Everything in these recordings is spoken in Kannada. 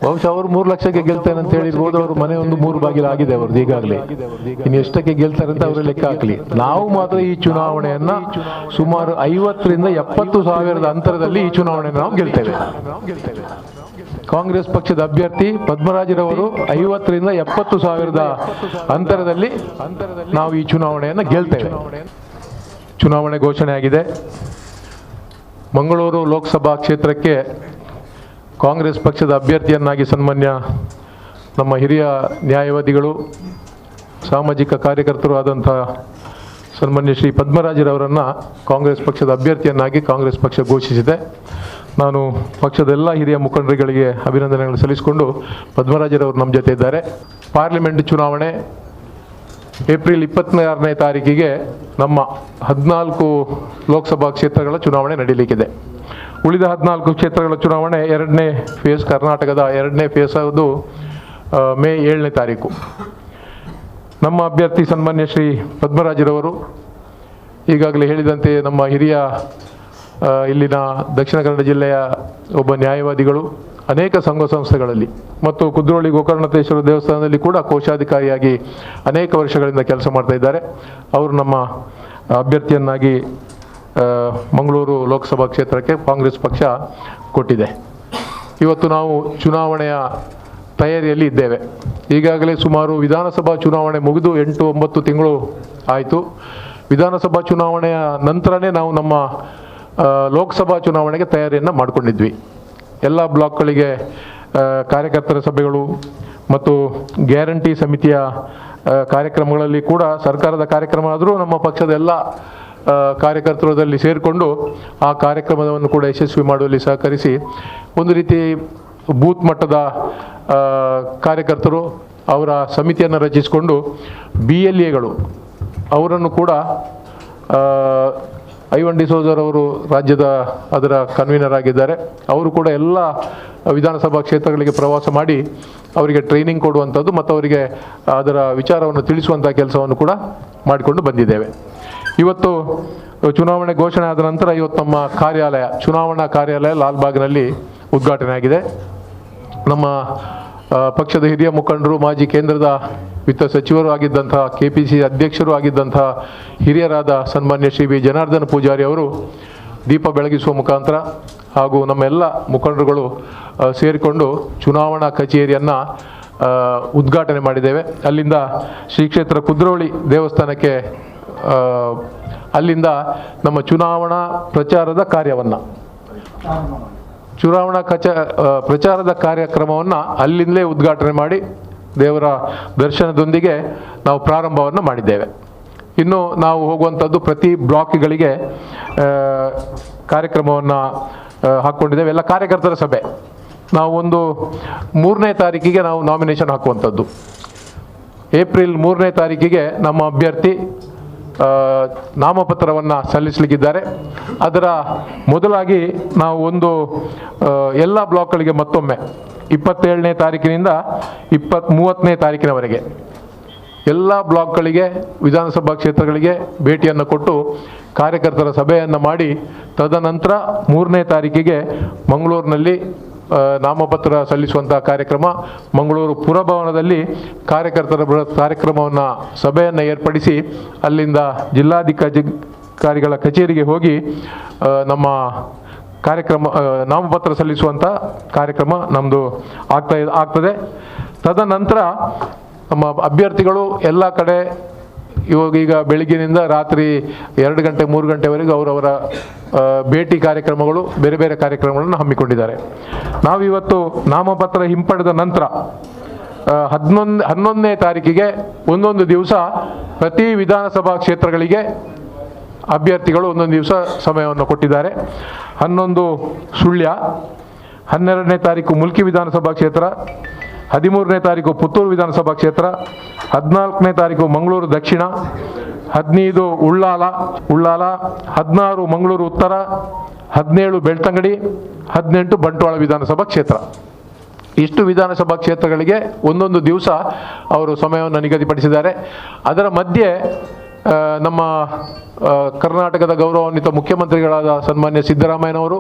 ಬಹುಶಃ ಅವರು 3 ಲಕ್ಷಕ್ಕೆ ಗೆಲ್ತೇನೆ ಅಂತ ಹೇಳಿರ್ಬೋದು. ಅವರು ಮನೆ ಒಂದು 3 ಬಾಗಿಲು ಆಗಿದೆ ಅವ್ರದ್ದು ಈಗಾಗಲೇ. ಇನ್ನು ಎಷ್ಟಕ್ಕೆ ಗೆಲ್ತಾರೆ ಅಂತ ಅವರು ಲೆಕ್ಕ ಹಾಕ್ಲಿ. ನಾವು ಮಾತ್ರ ಈ ಚುನಾವಣೆಯನ್ನ ಸುಮಾರು 50ರಿಂದ 70 ಸಾವಿರದ ಅಂತರದಲ್ಲಿ ಈ ಚುನಾವಣೆಯನ್ನು ನಾವು ಗೆಲ್ತೇವೆ. ಕಾಂಗ್ರೆಸ್ ಪಕ್ಷದ ಅಭ್ಯರ್ಥಿ ಪದ್ಮರಾಜರವರು 50ರಿಂದ 70 ಸಾವಿರದ ಅಂತರದಲ್ಲಿ ನಾವು ಈ ಚುನಾವಣೆಯನ್ನು ಗೆಲ್ತೇವೆ. ಚುನಾವಣೆ ಘೋಷಣೆ ಆಗಿದೆ. ಮಂಗಳೂರು ಲೋಕಸಭಾ ಕ್ಷೇತ್ರಕ್ಕೆ ಕಾಂಗ್ರೆಸ್ ಪಕ್ಷದ ಅಭ್ಯರ್ಥಿಯನ್ನಾಗಿ ಸನ್ಮಾನ್ಯ ನಮ್ಮ ಹಿರಿಯ ನ್ಯಾಯವಾದಿಗಳು, ಸಾಮಾಜಿಕ ಕಾರ್ಯಕರ್ತರು ಆದಂಥ ಸನ್ಮಾನ್ಯ ಶ್ರೀ ಪದ್ಮರಾಜರವರನ್ನು ಕಾಂಗ್ರೆಸ್ ಪಕ್ಷದ ಅಭ್ಯರ್ಥಿಯನ್ನಾಗಿ ಕಾಂಗ್ರೆಸ್ ಪಕ್ಷ ಘೋಷಿಸಿದೆ. ನಾನು ಪಕ್ಷದ ಎಲ್ಲ ಹಿರಿಯ ಮುಖಂಡರುಗಳಿಗೆ ಅಭಿನಂದನೆಗಳು ಸಲ್ಲಿಸಿಕೊಂಡು, ಪದ್ಮರಾಜರವರು ನಮ್ಮ ಜೊತೆ ಇದ್ದಾರೆ. ಪಾರ್ಲಿಮೆಂಟ್ ಚುನಾವಣೆ ಏಪ್ರಿಲ್ 26ನೇ ತಾರೀಕಿಗೆ ನಮ್ಮ 14 ಲೋಕಸಭಾ ಕ್ಷೇತ್ರಗಳ ಚುನಾವಣೆ ನಡೀಲಿಕ್ಕಿದೆ. ಉಳಿದ 14 ಕ್ಷೇತ್ರಗಳ ಚುನಾವಣೆ 2ನೇ ಫೇಸ್, ಕರ್ನಾಟಕದ 2ನೇ ಫೇಸ್ ಅದು ಮೇ 7ನೇ ತಾರೀಕು. ನಮ್ಮ ಅಭ್ಯರ್ಥಿ ಸನ್ಮಾನ್ಯ ಶ್ರೀ ಪದ್ಮರಾಜರವರು ಈಗಾಗಲೇ ಹೇಳಿದಂತೆ ನಮ್ಮ ಹಿರಿಯ ಇಲ್ಲಿನ ದಕ್ಷಿಣ ಕನ್ನಡ ಜಿಲ್ಲೆಯ ಒಬ್ಬ ನ್ಯಾಯವಾದಿಗಳು, ಅನೇಕ ಸಂಘ ಸಂಸ್ಥೆಗಳಲ್ಲಿ ಮತ್ತು ಕುದ್ರೋಳಿ ಗೋಕರ್ಣೇಶ್ವರ ದೇವಸ್ಥಾನದಲ್ಲಿ ಕೂಡ ಕೋಶಾಧಿಕಾರಿಯಾಗಿ ಅನೇಕ ವರ್ಷಗಳಿಂದ ಕೆಲಸ ಮಾಡ್ತಾ ಇದ್ದಾರೆ. ಅವರು ನಮ್ಮ ಅಭ್ಯರ್ಥಿಯನ್ನಾಗಿ ಮಂಗಳೂರು ಲೋಕಸಭಾ ಕ್ಷೇತ್ರಕ್ಕೆ ಕಾಂಗ್ರೆಸ್ ಪಕ್ಷ ಕೊಟ್ಟಿದೆ. ಇವತ್ತು ನಾವು ಚುನಾವಣೆಯ ತಯಾರಿಯಲ್ಲಿ ಇದ್ದೇವೆ. ಈಗಾಗಲೇ ಸುಮಾರು ವಿಧಾನಸಭಾ ಚುನಾವಣೆ ಮುಗಿದು 8-9 ತಿಂಗಳು ಆಯಿತು. ವಿಧಾನಸಭಾ ಚುನಾವಣೆಯ ನಂತರನೇ ನಾವು ನಮ್ಮ ಲೋಕಸಭಾ ಚುನಾವಣೆಗೆ ತಯಾರಿಯನ್ನು ಮಾಡಿಕೊಂಡಿದ್ವಿ. ಎಲ್ಲ ಬ್ಲಾಕ್ಗಳಿಗೆ ಕಾರ್ಯಕರ್ತರ ಸಭೆಗಳು ಮತ್ತು ಗ್ಯಾರಂಟಿ ಸಮಿತಿಯ ಕಾರ್ಯಕ್ರಮಗಳಲ್ಲಿ ಕೂಡ ಸರ್ಕಾರದ ಕಾರ್ಯಕ್ರಮ ಆದರೂ ನಮ್ಮ ಪಕ್ಷದ ಎಲ್ಲ ಕಾರ್ಯಕರ್ತರಲ್ಲಿ ಸೇರಿಕೊಂಡು ಆ ಕಾರ್ಯಕ್ರಮವನ್ನು ಕೂಡ ಯಶಸ್ವಿ ಮಾಡುವಲ್ಲಿ ಸಹಕರಿಸಿ, ಒಂದು ರೀತಿ ಬೂತ್ ಮಟ್ಟದ ಕಾರ್ಯಕರ್ತರು ಅವರ ಸಮಿತಿಯನ್ನು ರಚಿಸಿಕೊಂಡು BLAಗಳು ಅವರನ್ನು ಕೂಡ ಐವನ್ ಡಿಸೋಜರವರು ರಾಜ್ಯದ ಅದರ ಕನ್ವೀನರ್ ಆಗಿದ್ದಾರೆ. ಅವರು ಕೂಡ ಎಲ್ಲ ವಿಧಾನಸಭಾ ಕ್ಷೇತ್ರಗಳಿಗೆ ಪ್ರವಾಸ ಮಾಡಿ ಅವರಿಗೆ ಟ್ರೈನಿಂಗ್ ಕೊಡುವಂಥದ್ದು ಮತ್ತು ಅವರಿಗೆ ಅದರ ವಿಚಾರವನ್ನು ತಿಳಿಸುವಂಥ ಕೆಲಸವನ್ನು ಕೂಡ ಮಾಡಿಕೊಂಡು ಬಂದಿದ್ದೇವೆ. ಇವತ್ತು ಚುನಾವಣೆ ಘೋಷಣೆ ಆದ ನಂತರ ಇವತ್ತು ನಮ್ಮ ಕಾರ್ಯಾಲಯ, ಚುನಾವಣಾ ಕಾರ್ಯಾಲಯ ಲಾಲ್ಬಾಗ್ನಲ್ಲಿ ಉದ್ಘಾಟನೆ ಆಗಿದೆ. ನಮ್ಮ ಪಕ್ಷದ ಹಿರಿಯ ಮುಖಂಡರು, ಮಾಜಿ ಕೇಂದ್ರದ ವಿತ್ತ ಸಚಿವರು ಆಗಿದ್ದಂಥ, KPCC ಅಧ್ಯಕ್ಷರು ಆಗಿದ್ದಂಥ ಹಿರಿಯರಾದ ಸನ್ಮಾನ್ಯ ಶ್ರೀ ಬಿ ಜನಾರ್ದನ ಪೂಜಾರಿ ಅವರು ದೀಪ ಬೆಳಗಿಸುವ ಮುಖಾಂತರ ಹಾಗೂ ನಮ್ಮೆಲ್ಲ ಮುಖಂಡರುಗಳು ಸೇರಿಕೊಂಡು ಚುನಾವಣಾ ಕಚೇರಿಯನ್ನು ಉದ್ಘಾಟನೆ ಮಾಡಿದ್ದೇವೆ. ಅಲ್ಲಿಂದ ಶ್ರೀ ಕ್ಷೇತ್ರ ಕುದ್ರೋಳಿ ದೇವಸ್ಥಾನಕ್ಕೆ ಅಲ್ಲಿಂದ ನಮ್ಮ ಚುನಾವಣಾ ಪ್ರಚಾರದ ಕಾರ್ಯವನ್ನು, ಪ್ರಚಾರದ ಕಾರ್ಯಕ್ರಮವನ್ನು ಅಲ್ಲಿಂದಲೇ ಉದ್ಘಾಟನೆ ಮಾಡಿ ದೇವರ ದರ್ಶನದೊಂದಿಗೆ ನಾವು ಪ್ರಾರಂಭವನ್ನು ಮಾಡಿದ್ದೇವೆ. ಇನ್ನು ನಾವು ಹೋಗುವಂಥದ್ದು ಪ್ರತಿ ಬ್ಲಾಕ್ಗಳಿಗೆ ಕಾರ್ಯಕ್ರಮವನ್ನು ಹಾಕ್ಕೊಂಡಿದ್ದೇವೆ. ಎಲ್ಲ ಕಾರ್ಯಕರ್ತರ ಸಭೆ ನಾವು ಒಂದು 3ನೇ ತಾರೀಕಿಗೆ ನಾವು ನಾಮಿನೇಷನ್ ಹಾಕುವಂಥದ್ದು. ಏಪ್ರಿಲ್ 3ನೇ ತಾರೀಕಿಗೆ ನಮ್ಮ ಅಭ್ಯರ್ಥಿ ನಾಮಪತ್ರವನ್ನು ಸಲ್ಲಿಸಲಿಕ್ಕಿದ್ದಾರೆ. ಅದರ ಮೊದಲಾಗಿ ನಾವು ಒಂದು ಎಲ್ಲ ಬ್ಲಾಕ್ಗಳಿಗೆ ಮತ್ತೊಮ್ಮೆ 27ನೇ ತಾರೀಕಿನಿಂದ 30ನೇ ತಾರೀಕಿನವರೆಗೆ ಎಲ್ಲ ಬ್ಲಾಕ್ಗಳಿಗೆ, ವಿಧಾನಸಭಾ ಕ್ಷೇತ್ರಗಳಿಗೆ ಭೇಟಿಯನ್ನು ಕೊಟ್ಟು ಕಾರ್ಯಕರ್ತರ ಸಭೆಯನ್ನು ಮಾಡಿ, ತದನಂತರ 3ನೇ ತಾರೀಕಿಗೆ ಮಂಗಳೂರಿನಲ್ಲಿ ನಾಮಪತ್ರ ಸಲ್ಲಿಸುವಂಥ ಕಾರ್ಯಕ್ರಮ, ಮಂಗಳೂರು ಪುರಭವನದಲ್ಲಿ ಕಾರ್ಯಕರ್ತರ ಕಾರ್ಯಕ್ರಮವನ್ನು ಸಭೆಯನ್ನು ಏರ್ಪಡಿಸಿ ಅಲ್ಲಿಂದ ಜಿಲ್ಲಾಧಿಕಾರಿಗಳ ಕಚೇರಿಗೆ ಹೋಗಿ ನಮ್ಮ ಕಾರ್ಯಕ್ರಮ ನಾಮಪತ್ರ ಸಲ್ಲಿಸುವಂಥ ಕಾರ್ಯಕ್ರಮ ನಮ್ಮದು ಆಗ್ತದೆ. ತದನಂತರ ನಮ್ಮ ಅಭ್ಯರ್ಥಿಗಳು ಎಲ್ಲ ಕಡೆ ಈಗ ಬೆಳಗ್ಗಿನಿಂದ ರಾತ್ರಿ 2 ಗಂಟೆ 3 ಗಂಟೆವರೆಗೂ ಅವರವರ ಭೇಟಿ ಕಾರ್ಯಕ್ರಮಗಳು, ಬೇರೆ ಬೇರೆ ಕಾರ್ಯಕ್ರಮಗಳನ್ನು ಹಮ್ಮಿಕೊಂಡಿದ್ದಾರೆ. ನಾವಿವತ್ತು ನಾಮಪತ್ರ ಹಿಂಪಡೆದ ನಂತರ 11ನೇ ತಾರೀಕಿಗೆ ಒಂದೊಂದು ದಿವಸ ಪ್ರತಿ ವಿಧಾನಸಭಾ ಕ್ಷೇತ್ರಗಳಿಗೆ ಅಭ್ಯರ್ಥಿಗಳು ಒಂದೊಂದು ದಿವಸ ಸಮಯವನ್ನು ಕೊಟ್ಟಿದ್ದಾರೆ. 11 ಸುಳ್ಯ, 12ನೇ ತಾರೀಕು ಮುಲ್ಕಿ ವಿಧಾನಸಭಾ ಕ್ಷೇತ್ರ, 13ನೇ ತಾರೀಕು ಪುತ್ತೂರು ವಿಧಾನಸಭಾ ಕ್ಷೇತ್ರ, 14ನೇ ತಾರೀಕು ಮಂಗಳೂರು ದಕ್ಷಿಣ, 15 ಉಳ್ಳಾಲ, 16 ಮಂಗಳೂರು ಉತ್ತರ, 17 ಬೆಳ್ತಂಗಡಿ, 18 ಬಂಟ್ವಾಳ ವಿಧಾನಸಭಾ ಕ್ಷೇತ್ರ. ಇಷ್ಟು ವಿಧಾನಸಭಾ ಕ್ಷೇತ್ರಗಳಿಗೆ ಒಂದೊಂದು ದಿವಸ ಅವರು ಸಮಯವನ್ನು ನಿಗದಿಪಡಿಸಿದ್ದಾರೆ. ಅದರ ಮಧ್ಯೆ ನಮ್ಮ ಕರ್ನಾಟಕದ ಗೌರವಾನ್ವಿತ ಮುಖ್ಯಮಂತ್ರಿಗಳಾದ ಸನ್ಮಾನ್ಯ ಸಿದ್ದರಾಮಯ್ಯನವರು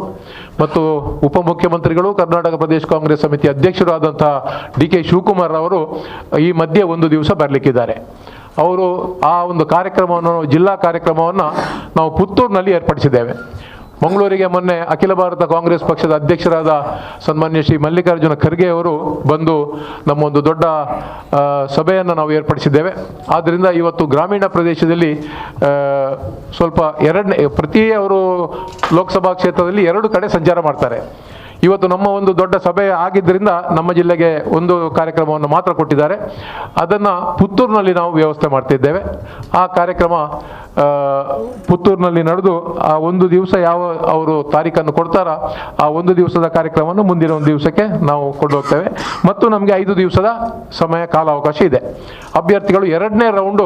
ಮತ್ತು ಉಪಮುಖ್ಯಮಂತ್ರಿಗಳು ಕರ್ನಾಟಕ ಪ್ರದೇಶ ಕಾಂಗ್ರೆಸ್ ಸಮಿತಿ ಅಧ್ಯಕ್ಷರು ಆದಂತಹ DK ಶಿವಕುಮಾರ್ ಅವರು ಈ ಮಧ್ಯೆ ಒಂದು ದಿವಸ ಬರಲಿಕ್ಕಿದ್ದಾರೆ. ಅವರು ಆ ಒಂದು ಕಾರ್ಯಕ್ರಮವನ್ನು, ಜಿಲ್ಲಾ ಕಾರ್ಯಕ್ರಮವನ್ನು ನಾವು ಪುತ್ತೂರಿನಲ್ಲಿ ಏರ್ಪಡಿಸಿದ್ದೇವೆ. ಮಂಗಳೂರಿಗೆ ಮೊನ್ನೆ ಅಖಿಲ ಭಾರತ ಕಾಂಗ್ರೆಸ್ ಪಕ್ಷದ ಅಧ್ಯಕ್ಷರಾದ ಸನ್ಮಾನ್ಯ ಶ್ರೀ ಮಲ್ಲಿಕಾರ್ಜುನ ಖರ್ಗೆ ಅವರು ಬಂದು ನಮ್ಮ ಒಂದು ದೊಡ್ಡ ಸಭೆಯನ್ನು ನಾವು ಏರ್ಪಡಿಸಿದ್ದೇವೆ. ಆದ್ದರಿಂದ ಇವತ್ತು ಗ್ರಾಮೀಣ ಪ್ರದೇಶದಲ್ಲಿ ಸ್ವಲ್ಪ ಪ್ರತಿ ಅವರು ಲೋಕಸಭಾ ಕ್ಷೇತ್ರದಲ್ಲಿ 2 ಕಡೆ ಸಂಚಾರ ಮಾಡ್ತಾರೆ. ಇವತ್ತು ನಮ್ಮ ಒಂದು ದೊಡ್ಡ ಸಭೆ ಆಗಿದ್ದರಿಂದ ನಮ್ಮ ಜಿಲ್ಲೆಗೆ ಒಂದು ಕಾರ್ಯಕ್ರಮವನ್ನು ಮಾತ್ರ ಕೊಟ್ಟಿದ್ದಾರೆ. ಅದನ್ನು ಪುತ್ತೂರಿನಲ್ಲಿ ನಾವು ವ್ಯವಸ್ಥೆ ಮಾಡ್ತಿದ್ದೇವೆ. ಆ ಕಾರ್ಯಕ್ರಮ ಪುತ್ತೂರಿನಲ್ಲಿ ನಡೆದು ಆ ಒಂದು ದಿವಸ ಯಾವ ಅವರು ತಾರೀಖನ್ನು ಕೊಡ್ತಾರ ಆ ಒಂದು ದಿವಸದ ಕಾರ್ಯಕ್ರಮವನ್ನು ಮುಂದಿನ ಒಂದು ದಿವಸಕ್ಕೆ ನಾವು ಕೊಂಡೋಗ್ತೇವೆ. ಮತ್ತು ನಮಗೆ 5 ದಿವಸದ ಸಮಯ ಕಾಲಾವಕಾಶ ಇದೆ. ಅಭ್ಯರ್ಥಿಗಳು 2ನೇ ರೌಂಡು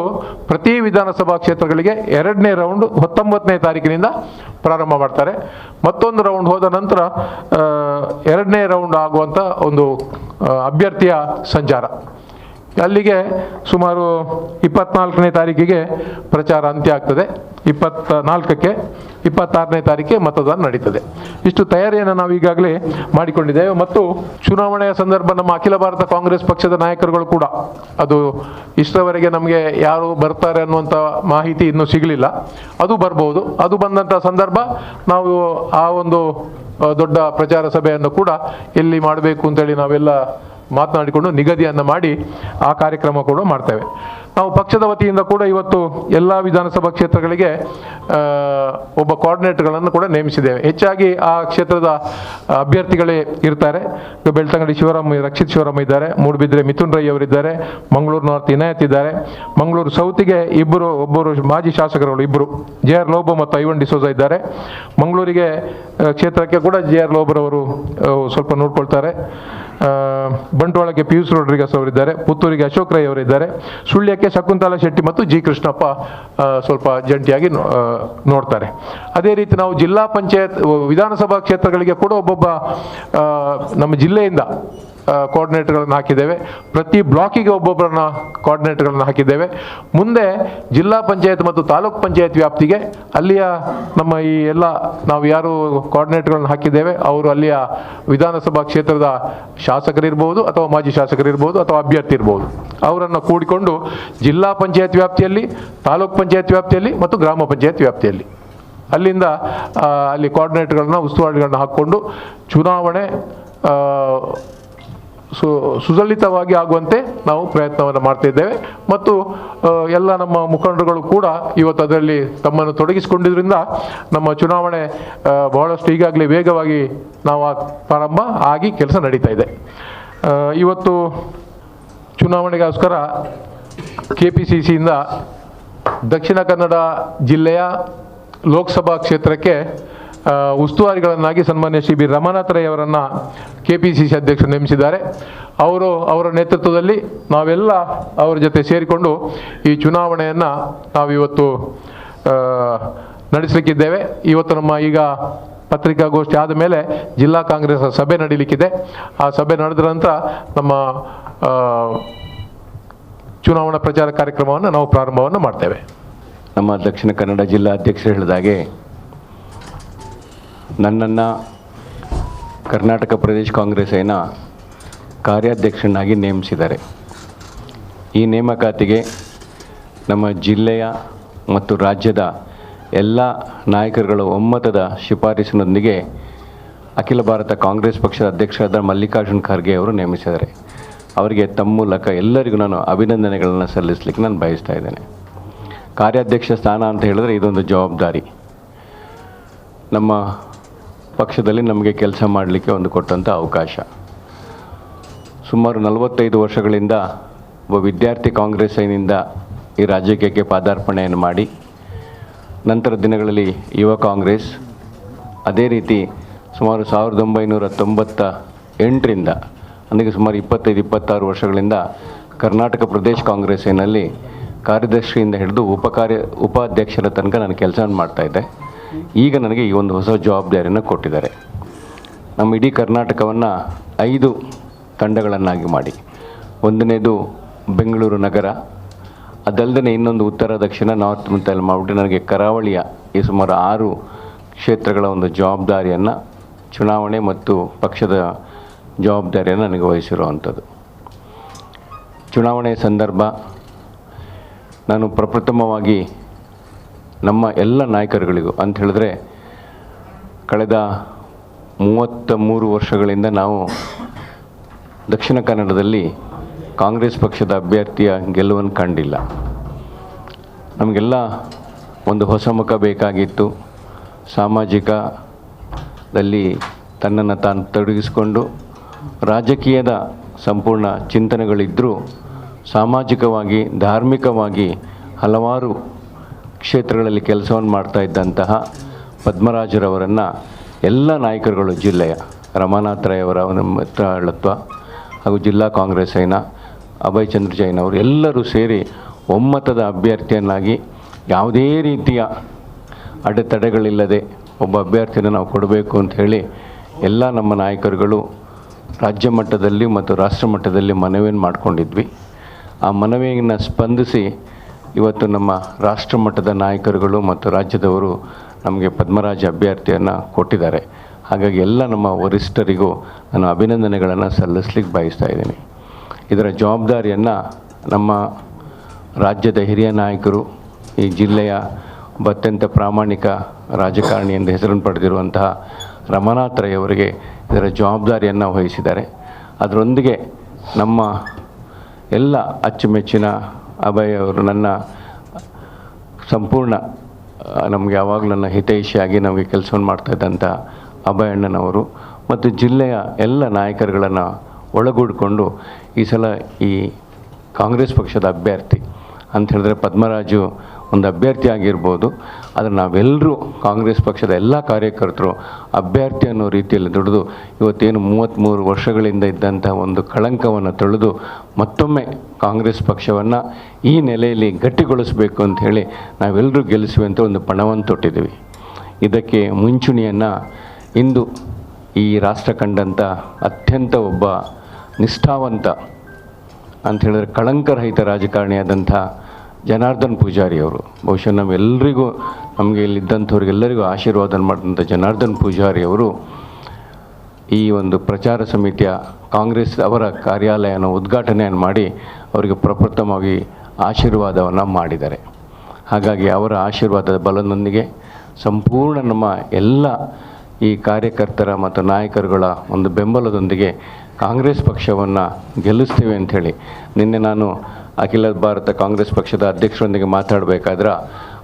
ಪ್ರತಿ ವಿಧಾನಸಭಾ ಕ್ಷೇತ್ರಗಳಿಗೆ 2ನೇ ರೌಂಡು 19ನೇ ತಾರೀಕಿನಿಂದ ಪ್ರಾರಂಭ ಮಾಡ್ತಾರೆ. ಮತ್ತೊಂದು ರೌಂಡ್ ಹೋದ ನಂತರ 2ನೇ ರೌಂಡ್ ಆಗುವಂಥ ಒಂದು ಅಭ್ಯರ್ಥಿಯ ಸಂಚಾರ. ಅಲ್ಲಿಗೆ ಸುಮಾರು 24ನೇ ತಾರೀಕಿಗೆ ಪ್ರಚಾರ ಅಂತ್ಯ ಆಗ್ತದೆ. 24ಕ್ಕೆ 26ನೇ ತಾರೀಕಿಗೆ ಮತದಾನ ನಡೀತದೆ. ಇಷ್ಟು ತಯಾರಿಯನ್ನು ನಾವು ಈಗಾಗಲೇ ಮಾಡಿಕೊಂಡಿದ್ದೇವೆ. ಮತ್ತು ಚುನಾವಣೆಯ ಸಂದರ್ಭ ನಮ್ಮ ಅಖಿಲ ಭಾರತ ಕಾಂಗ್ರೆಸ್ ಪಕ್ಷದ ನಾಯಕರುಗಳು ಕೂಡ ಅದು ಇಷ್ಟರವರೆಗೆ ನಮಗೆ ಯಾರು ಬರ್ತಾರೆ ಅನ್ನುವಂಥ ಮಾಹಿತಿ ಇನ್ನೂ ಸಿಗಲಿಲ್ಲ. ಅದು ಬರ್ಬೋದು. ಅದು ಬಂದಂಥ ಸಂದರ್ಭ ನಾವು ಆ ಒಂದು ದೊಡ್ಡ ಪ್ರಚಾರ ಸಭೆಯನ್ನು ಕೂಡ ಎಲ್ಲಿ ಮಾಡಬೇಕು ಅಂತೇಳಿ ನಾವೆಲ್ಲ ಮಾತನಾಡಿಕೊಂಡು ನಿಗದಿಯನ್ನು ಮಾಡಿ ಆ ಕಾರ್ಯಕ್ರಮ ಕೂಡ ಮಾಡ್ತೇವೆ. ನಾವು ಪಕ್ಷದ ವತಿಯಿಂದ ಕೂಡ ಇವತ್ತು ಎಲ್ಲ ವಿಧಾನಸಭಾ ಕ್ಷೇತ್ರಗಳಿಗೆ ಒಬ್ಬ ಕೋಆರ್ಡಿನೇಟರ್ಗಳನ್ನು ಕೂಡ ನೇಮಿಸಿದ್ದೇವೆ. ಹೆಚ್ಚಾಗಿ ಆ ಕ್ಷೇತ್ರದ ಅಭ್ಯರ್ಥಿಗಳೇ ಇರ್ತಾರೆ. ಬೆಳ್ತಂಗಡಿ ರಕ್ಷಿತ್ ಶಿವರಾಮ ಇದ್ದಾರೆ, ಮೂಡುಬಿದ್ರೆ ಮಿಥುನ್ ರೈ ಅವರಿದ್ದಾರೆ, ಮಂಗಳೂರು ನಾರ್ತ್ ಇನಾಯತ್ ಇದ್ದಾರೆ, ಮಂಗಳೂರು ಸೌತಿಗೆ ಒಬ್ಬರು ಮಾಜಿ ಶಾಸಕರುಗಳು ಇಬ್ಬರು JR ಲೋಬೋ ಮತ್ತು ಐವನ್ ಡಿಸೋಜಾ ಇದ್ದಾರೆ. ಮಂಗಳೂರಿಗೆ ಕ್ಷೇತ್ರಕ್ಕೆ ಕೂಡ JR ಲೋಬೋರವರು ಸ್ವಲ್ಪ ನೋಡ್ಕೊಳ್ತಾರೆ. ಬಂಟ್ವಾಳಕ್ಕೆ ಪಿಯೂಷ್ ರೋಡ್ರಿಗಸ್ ಅವರಿದ್ದಾರೆ, ಪುತ್ತೂರಿಗೆ ಅಶೋಕ್ ರೈ ಅವರಿದ್ದಾರೆ, ಸುಳ್ಯಕ್ಕೆ ಶಕುಂತಲಾ ಶೆಟ್ಟಿ ಮತ್ತು G ಕೃಷ್ಣಪ್ಪ ಸ್ವಲ್ಪ ಜಂಟಿಯಾಗಿ ನೋಡ್ತಾರೆ. ಅದೇ ರೀತಿ ನಾವು ಜಿಲ್ಲಾ ಪಂಚಾಯತ್ ವಿಧಾನಸಭಾ ಕ್ಷೇತ್ರಗಳಿಗೆ ಕೂಡ ಒಬ್ಬೊಬ್ಬ ನಮ್ಮ ಜಿಲ್ಲೆಯಿಂದ ಕೋಆರ್ಡಿನೇಟರ್ಗಳನ್ನು ಹಾಕಿದ್ದೇವೆ. ಪ್ರತಿ ಬ್ಲಾಕಿಗೆ ಒಬ್ಬೊಬ್ಬರನ್ನ ಕೋಆರ್ಡಿನೇಟರ್ಗಳನ್ನು ಹಾಕಿದ್ದೇವೆ. ಮುಂದೆ ಜಿಲ್ಲಾ ಪಂಚಾಯತ್ ಮತ್ತು ತಾಲೂಕ್ ಪಂಚಾಯತ್ ವ್ಯಾಪ್ತಿಗೆ ಅಲ್ಲಿಯ ನಮ್ಮ ಈ ಎಲ್ಲ ನಾವು ಯಾರು ಕೋಆರ್ಡಿನೇಟರ್ಗಳನ್ನು ಹಾಕಿದ್ದೇವೆ ಅವರು ಅಲ್ಲಿಯ ವಿಧಾನಸಭಾ ಕ್ಷೇತ್ರದ ಶಾಸಕರಿರ್ಬೋದು ಅಥವಾ ಮಾಜಿ ಶಾಸಕರಿರ್ಬೋದು ಅಥವಾ ಅಭ್ಯರ್ಥಿ ಇರ್ಬೋದು, ಅವರನ್ನು ಕೂಡಿಕೊಂಡು ಜಿಲ್ಲಾ ಪಂಚಾಯತ್ ವ್ಯಾಪ್ತಿಯಲ್ಲಿ, ತಾಲೂಕ್ ಪಂಚಾಯತ್ ವ್ಯಾಪ್ತಿಯಲ್ಲಿ ಮತ್ತು ಗ್ರಾಮ ಪಂಚಾಯತ್ ವ್ಯಾಪ್ತಿಯಲ್ಲಿ ಅಲ್ಲಿಂದ ಅಲ್ಲಿ ಕೋಆರ್ಡಿನೇಟರ್ಗಳನ್ನ ಉಸ್ತುವಾರಿಗಳನ್ನ ಹಾಕ್ಕೊಂಡು ಚುನಾವಣೆ ಸುಸಲಿತವಾಗಿ ಆಗುವಂತೆ ನಾವು ಪ್ರಯತ್ನವನ್ನು ಮಾಡ್ತಾ ಇದ್ದೇವೆ. ಮತ್ತು ಎಲ್ಲ ನಮ್ಮ ಮುಖಂಡರುಗಳು ಕೂಡ ಇವತ್ತು ಅದರಲ್ಲಿ ತಮ್ಮನ್ನು ತೊಡಗಿಸಿಕೊಂಡಿದ್ದರಿಂದ ನಮ್ಮ ಚುನಾವಣೆ ಬಹಳಷ್ಟು ಈಗಾಗಲೇ ವೇಗವಾಗಿ ನಾವು ಪ್ರಾರಂಭ ಆಗಿ ಕೆಲಸ ನಡೀತಾ ಇದೆ. ಇವತ್ತು ಚುನಾವಣೆಗೋಸ್ಕರ KPCCಯಿಂದ ದಕ್ಷಿಣ ಕನ್ನಡ ಜಿಲ್ಲೆಯ ಲೋಕಸಭಾ ಕ್ಷೇತ್ರಕ್ಕೆ ಉಸ್ತುವಾರಿಗಳನ್ನಾಗಿ ಸನ್ಮಾನ್ಯ ಶ್ರೀ ಬಿ ರಮಾನಾಥ ರೈ ಅವರನ್ನು KPCC ಅಧ್ಯಕ್ಷರು ನೇಮಿಸಿದ್ದಾರೆ. ಅವರ ನೇತೃತ್ವದಲ್ಲಿ ನಾವೆಲ್ಲ ಅವರ ಜೊತೆ ಸೇರಿಕೊಂಡು ಈ ಚುನಾವಣೆಯನ್ನು ನಾವಿವತ್ತು ನಡೆಸಲಿಕ್ಕಿದ್ದೇವೆ. ಇವತ್ತು ನಮ್ಮ ಈಗ ಪತ್ರಿಕಾಗೋಷ್ಠಿ ಆದ ಮೇಲೆ ಜಿಲ್ಲಾ ಕಾಂಗ್ರೆಸ್ ಸಭೆ ನಡೀಲಿಕ್ಕಿದೆ. ಆ ಸಭೆ ನಡೆದ ನಂತರ ನಮ್ಮ ಚುನಾವಣಾ ಪ್ರಚಾರ ಕಾರ್ಯಕ್ರಮವನ್ನು ನಾವು ಪ್ರಾರಂಭವನ್ನು ಮಾಡ್ತೇವೆ. ನಮ್ಮ ದಕ್ಷಿಣ ಕನ್ನಡ ಜಿಲ್ಲಾ ಅಧ್ಯಕ್ಷರು ಹೇಳಿದಾಗೆ ನನ್ನನ್ನು ಕರ್ನಾಟಕ ಪ್ರದೇಶ ಕಾಂಗ್ರೆಸ್ಸಿನ ಕಾರ್ಯಾಧ್ಯಕ್ಷನಾಗಿ ನೇಮಿಸಿದ್ದಾರೆ. ಈ ನೇಮಕಾತಿಗೆ ನಮ್ಮ ಜಿಲ್ಲೆಯ ಮತ್ತು ರಾಜ್ಯದ ಎಲ್ಲ ನಾಯಕರುಗಳ ಒಮ್ಮತದ ಶಿಫಾರಸಿನೊಂದಿಗೆ ಅಖಿಲ ಭಾರತ ಕಾಂಗ್ರೆಸ್ ಪಕ್ಷದ ಅಧ್ಯಕ್ಷರಾದ ಮಲ್ಲಿಕಾರ್ಜುನ್ ಖರ್ಗೆ ಅವರು ನೇಮಿಸಿದ್ದಾರೆ. ಅವರಿಗೆ ತಮ್ಮ ಮೂಲಕ ಎಲ್ಲರಿಗೂ ನಾನು ಅಭಿನಂದನೆಗಳನ್ನು ಸಲ್ಲಿಸಲಿಕ್ಕೆ ನಾನು ಬಯಸ್ತಾ ಇದ್ದೇನೆ. ಕಾರ್ಯಾಧ್ಯಕ್ಷ ಸ್ಥಾನ ಅಂತ ಹೇಳಿದ್ರೆ ಇದೊಂದು ಜವಾಬ್ದಾರಿ. ನಮ್ಮ ಪಕ್ಷದಲ್ಲಿ ನಮಗೆ ಕೆಲಸ ಮಾಡಲಿಕ್ಕೆ ಒಂದು ಕೊಟ್ಟಂಥ ಅವಕಾಶ. ಸುಮಾರು 45 ವರ್ಷಗಳಿಂದ ಒಬ್ಬ ವಿದ್ಯಾರ್ಥಿ ಕಾಂಗ್ರೆಸ್ಸಿನಿಂದ ಈ ರಾಜಕೀಯಕ್ಕೆ ಪಾದಾರ್ಪಣೆಯನ್ನು ಮಾಡಿ ನಂತರ ದಿನಗಳಲ್ಲಿ ಯುವ ಕಾಂಗ್ರೆಸ್, ಅದೇ ರೀತಿ ಸುಮಾರು 1998ರಿಂದ ಅಂದರೆ ಸುಮಾರು 25-26 ವರ್ಷಗಳಿಂದ ಕರ್ನಾಟಕ ಪ್ರದೇಶ ಕಾಂಗ್ರೆಸ್ಸಿನಲ್ಲಿ ಕಾರ್ಯದರ್ಶಿಯಿಂದ ಹಿಡಿದು ಉಪಾಧ್ಯಕ್ಷರ ತನಕ ನಾನು ಕೆಲಸವನ್ನು ಮಾಡ್ತಾಯಿದ್ದೆ. ಈಗ ನನಗೆ ಈ ಒಂದು ಹೊಸ ಜವಾಬ್ದಾರಿಯನ್ನು ಕೊಟ್ಟಿದ್ದಾರೆ. ನಮ್ಮ ಇಡೀ ಕರ್ನಾಟಕವನ್ನು 5 ತಂಡಗಳನ್ನಾಗಿ ಮಾಡಿ, ಒಂದನೇದು ಬೆಂಗಳೂರು ನಗರ, ಅದಲ್ಲದೆ ಇನ್ನೊಂದು ಉತ್ತರ ದಕ್ಷಿಣ ನಾರ್ತ್ ಮತ್ತು ಅಲ್ಲಿ ಮಾಡಿಬಿಟ್ಟು ನನಗೆ ಕರಾವಳಿಯ ಈ ಸುಮಾರು 6 ಕ್ಷೇತ್ರಗಳ ಒಂದು ಜವಾಬ್ದಾರಿಯನ್ನು ಚುನಾವಣೆ ಮತ್ತು ಪಕ್ಷದ ಜವಾಬ್ದಾರಿಯನ್ನು ನನಗೆ ವಹಿಸಿರುವಂಥದ್ದು. ಚುನಾವಣೆ ಸಂದರ್ಭ ನಾನು ಪ್ರಪ್ರಥಮವಾಗಿ ನಮ್ಮ ಎಲ್ಲ ನಾಯಕರುಗಳಿಗೂ ಅಂತ ಹೇಳಿದ್ರೆ ಕಳೆದ 33 ವರ್ಷಗಳಿಂದ ನಾವು ದಕ್ಷಿಣ ಕನ್ನಡದಲ್ಲಿ ಕಾಂಗ್ರೆಸ್ ಪಕ್ಷದ ಅಭ್ಯರ್ಥಿಯ ಗೆಲುವನ್ನು ಕಂಡಿಲ್ಲ. ನಮಗೆಲ್ಲ ಒಂದು ಹೊಸ ಮುಖ ಬೇಕಾಗಿತ್ತು. ಸಾಮಾಜಿಕದಲ್ಲಿ ತನ್ನನ್ನು ತಾನು ತೊಡಗಿಸಿಕೊಂಡು ರಾಜಕೀಯದ ಸಂಪೂರ್ಣ ಚಿಂತನೆಗಳಿದ್ದರೂ ಸಾಮಾಜಿಕವಾಗಿ ಧಾರ್ಮಿಕವಾಗಿ ಹಲವಾರು ಕ್ಷೇತ್ರಗಳಲ್ಲಿ ಕೆಲಸವನ್ನು ಮಾಡ್ತಾ ಇದ್ದಂತಹ ಪದ್ಮರಾಜರವರನ್ನು ಎಲ್ಲ ನಾಯಕರುಗಳು ಜಿಲ್ಲೆಯ ರಮಾನಾಥ್ ರೈ ಅವರ ಮಿತ್ರಳತ್ವ ಹಾಗೂ ಜಿಲ್ಲಾ ಕಾಂಗ್ರೆಸ್ಸಿನ ಅಭಯ್ ಚಂದ್ರ ಜೈನ್ ಅವರು ಎಲ್ಲರೂ ಸೇರಿ ಒಮ್ಮತದ ಅಭ್ಯರ್ಥಿಯನ್ನಾಗಿ ಯಾವುದೇ ರೀತಿಯ ಅಡೆತಡೆಗಳಿಲ್ಲದೆ ಒಬ್ಬ ಅಭ್ಯರ್ಥಿನ ನಾವು ಕೊಡಬೇಕು ಅಂತ ಹೇಳಿ ಎಲ್ಲ ನಮ್ಮ ನಾಯಕರುಗಳು ರಾಜ್ಯ ಮಟ್ಟದಲ್ಲಿ ಮತ್ತು ರಾಷ್ಟ್ರ ಮಟ್ಟದಲ್ಲಿ ಮನವಿಯನ್ನು ಮಾಡಿಕೊಂಡಿದ್ವಿ. ಆ ಮನವಿಯನ್ನು ಸ್ಪಂದಿಸಿ ಇವತ್ತು ನಮ್ಮ ರಾಷ್ಟ್ರ ಮಟ್ಟದ ನಾಯಕರುಗಳು ಮತ್ತು ರಾಜ್ಯದವರು ನಮಗೆ ಪದ್ಮರಾಜ ಅಭ್ಯರ್ಥಿಯನ್ನು ಕೊಟ್ಟಿದ್ದಾರೆ. ಹಾಗಾಗಿ ಎಲ್ಲ ನಮ್ಮ ವರಿಷ್ಠರಿಗೂ ನಾನು ಅಭಿನಂದನೆಗಳನ್ನು ಸಲ್ಲಿಸಲಿಕ್ಕೆ ಬಯಸ್ತಾ ಇದ್ದೀನಿ. ಇದರ ಜವಾಬ್ದಾರಿಯನ್ನು ನಮ್ಮ ರಾಜ್ಯದ ಹಿರಿಯ ನಾಯಕರು, ಈ ಜಿಲ್ಲೆಯ ಅತ್ಯಂತ ಪ್ರಾಮಾಣಿಕ ರಾಜಕಾರಣಿ ಎಂದು ಹೆಸರನ್ನು ಪಡೆದಿರುವಂತಹ ರಮಾನಾಥ್ ರೈ ಅವರಿಗೆ ಇದರ ಜವಾಬ್ದಾರಿಯನ್ನು ವಹಿಸಿದ್ದಾರೆ. ಅದರೊಂದಿಗೆ ನಮ್ಮ ಎಲ್ಲ ಅಚ್ಚುಮೆಚ್ಚಿನ ಅಭಯ್ ಅವರು ನನ್ನ ಸಂಪೂರ್ಣ ನಮಗೆ ಯಾವಾಗಲೂ ನನ್ನ ಹಿತೈಷಿಯಾಗಿ ನಮಗೆ ಕೆಲಸವನ್ನು ಮಾಡ್ತಾಯಿದ್ದಂಥ ಅಭಯ್ ಅಣ್ಣನವರು ಮತ್ತು ಜಿಲ್ಲೆಯ ಎಲ್ಲ ನಾಯಕರುಗಳನ್ನು ಒಳಗೂಡಿಕೊಂಡು ಈ ಸಲ ಈ ಕಾಂಗ್ರೆಸ್ ಪಕ್ಷದ ಅಭ್ಯರ್ಥಿ ಅಂತ ಹೇಳಿದ್ರೆ ಪದ್ಮರಾಜು ಒಂದು ಅಭ್ಯರ್ಥಿ ಆಗಿರ್ಬೋದು, ಆದರೆ ನಾವೆಲ್ಲರೂ ಕಾಂಗ್ರೆಸ್ ಪಕ್ಷದ ಎಲ್ಲ ಕಾರ್ಯಕರ್ತರು ಅಭ್ಯರ್ಥಿ ಅನ್ನೋ ರೀತಿಯಲ್ಲಿ ದುಡಿದು ಇವತ್ತೇನು 33 ವರ್ಷಗಳಿಂದ ಇದ್ದಂಥ ಒಂದು ಕಳಂಕವನ್ನು ತೊಳೆದು ಮತ್ತೊಮ್ಮೆ ಕಾಂಗ್ರೆಸ್ ಪಕ್ಷವನ್ನು ಈ ನೆಲೆಯಲ್ಲಿ ಗಟ್ಟಿಗೊಳಿಸಬೇಕು ಅಂತ ಹೇಳಿ ನಾವೆಲ್ಲರೂ ಗೆಲ್ಲಿಸುವೆ ಅಂತ ಒಂದು ಪಣವನ್ನು ತೊಟ್ಟಿದ್ದೀವಿ. ಇದಕ್ಕೆ ಮುಂಚೂಣಿಯನ್ನು ಇಂದು ಈ ರಾಷ್ಟ್ರ ಕಂಡಂಥ ಅತ್ಯಂತ ಒಬ್ಬ ನಿಷ್ಠಾವಂತ ಅಂತ ಹೇಳಿದ್ರೆ ಕಳಂಕರಹಿತ ರಾಜಕಾರಣಿಯಾದಂಥ ಜನಾರ್ದನ್ ಪೂಜಾರಿ ಅವರು, ಬಹುಶಃ ನಮ್ಮೆಲ್ಲರಿಗೂ ನಮಗೆ ಇಲ್ಲಿದ್ದಂಥವ್ರಿಗೆಲ್ಲರಿಗೂ ಆಶೀರ್ವಾದ ಮಾಡಿದಂಥ ಜನಾರ್ದನ್ ಪೂಜಾರಿ ಅವರು ಈ ಒಂದು ಪ್ರಚಾರ ಸಮಿತಿಯ ಕಾಂಗ್ರೆಸ್ ಅವರ ಕಾರ್ಯಾಲಯನ ಉದ್ಘಾಟನೆಯನ್ನು ಮಾಡಿ ಅವರಿಗೆ ಪ್ರಪ್ರಥಮವಾಗಿ ಆಶೀರ್ವಾದವನ್ನು ಮಾಡಿದ್ದಾರೆ. ಹಾಗಾಗಿ ಅವರ ಆಶೀರ್ವಾದದ ಬಲದೊಂದಿಗೆ ಸಂಪೂರ್ಣ ನಮ್ಮ ಎಲ್ಲ ಈ ಕಾರ್ಯಕರ್ತರ ಮತ್ತು ನಾಯಕರುಗಳ ಒಂದು ಬೆಂಬಲದೊಂದಿಗೆ ಕಾಂಗ್ರೆಸ್ ಪಕ್ಷವನ್ನು ಗೆಲ್ಲಿಸ್ತೇವೆ ಅಂಥೇಳಿ ನಿನ್ನೆ ನಾನು ಅಖಿಲ ಭಾರತ ಕಾಂಗ್ರೆಸ್ ಪಕ್ಷದ ಅಧ್ಯಕ್ಷರೊಂದಿಗೆ ಮಾತಾಡಬೇಕಾದ್ರೆ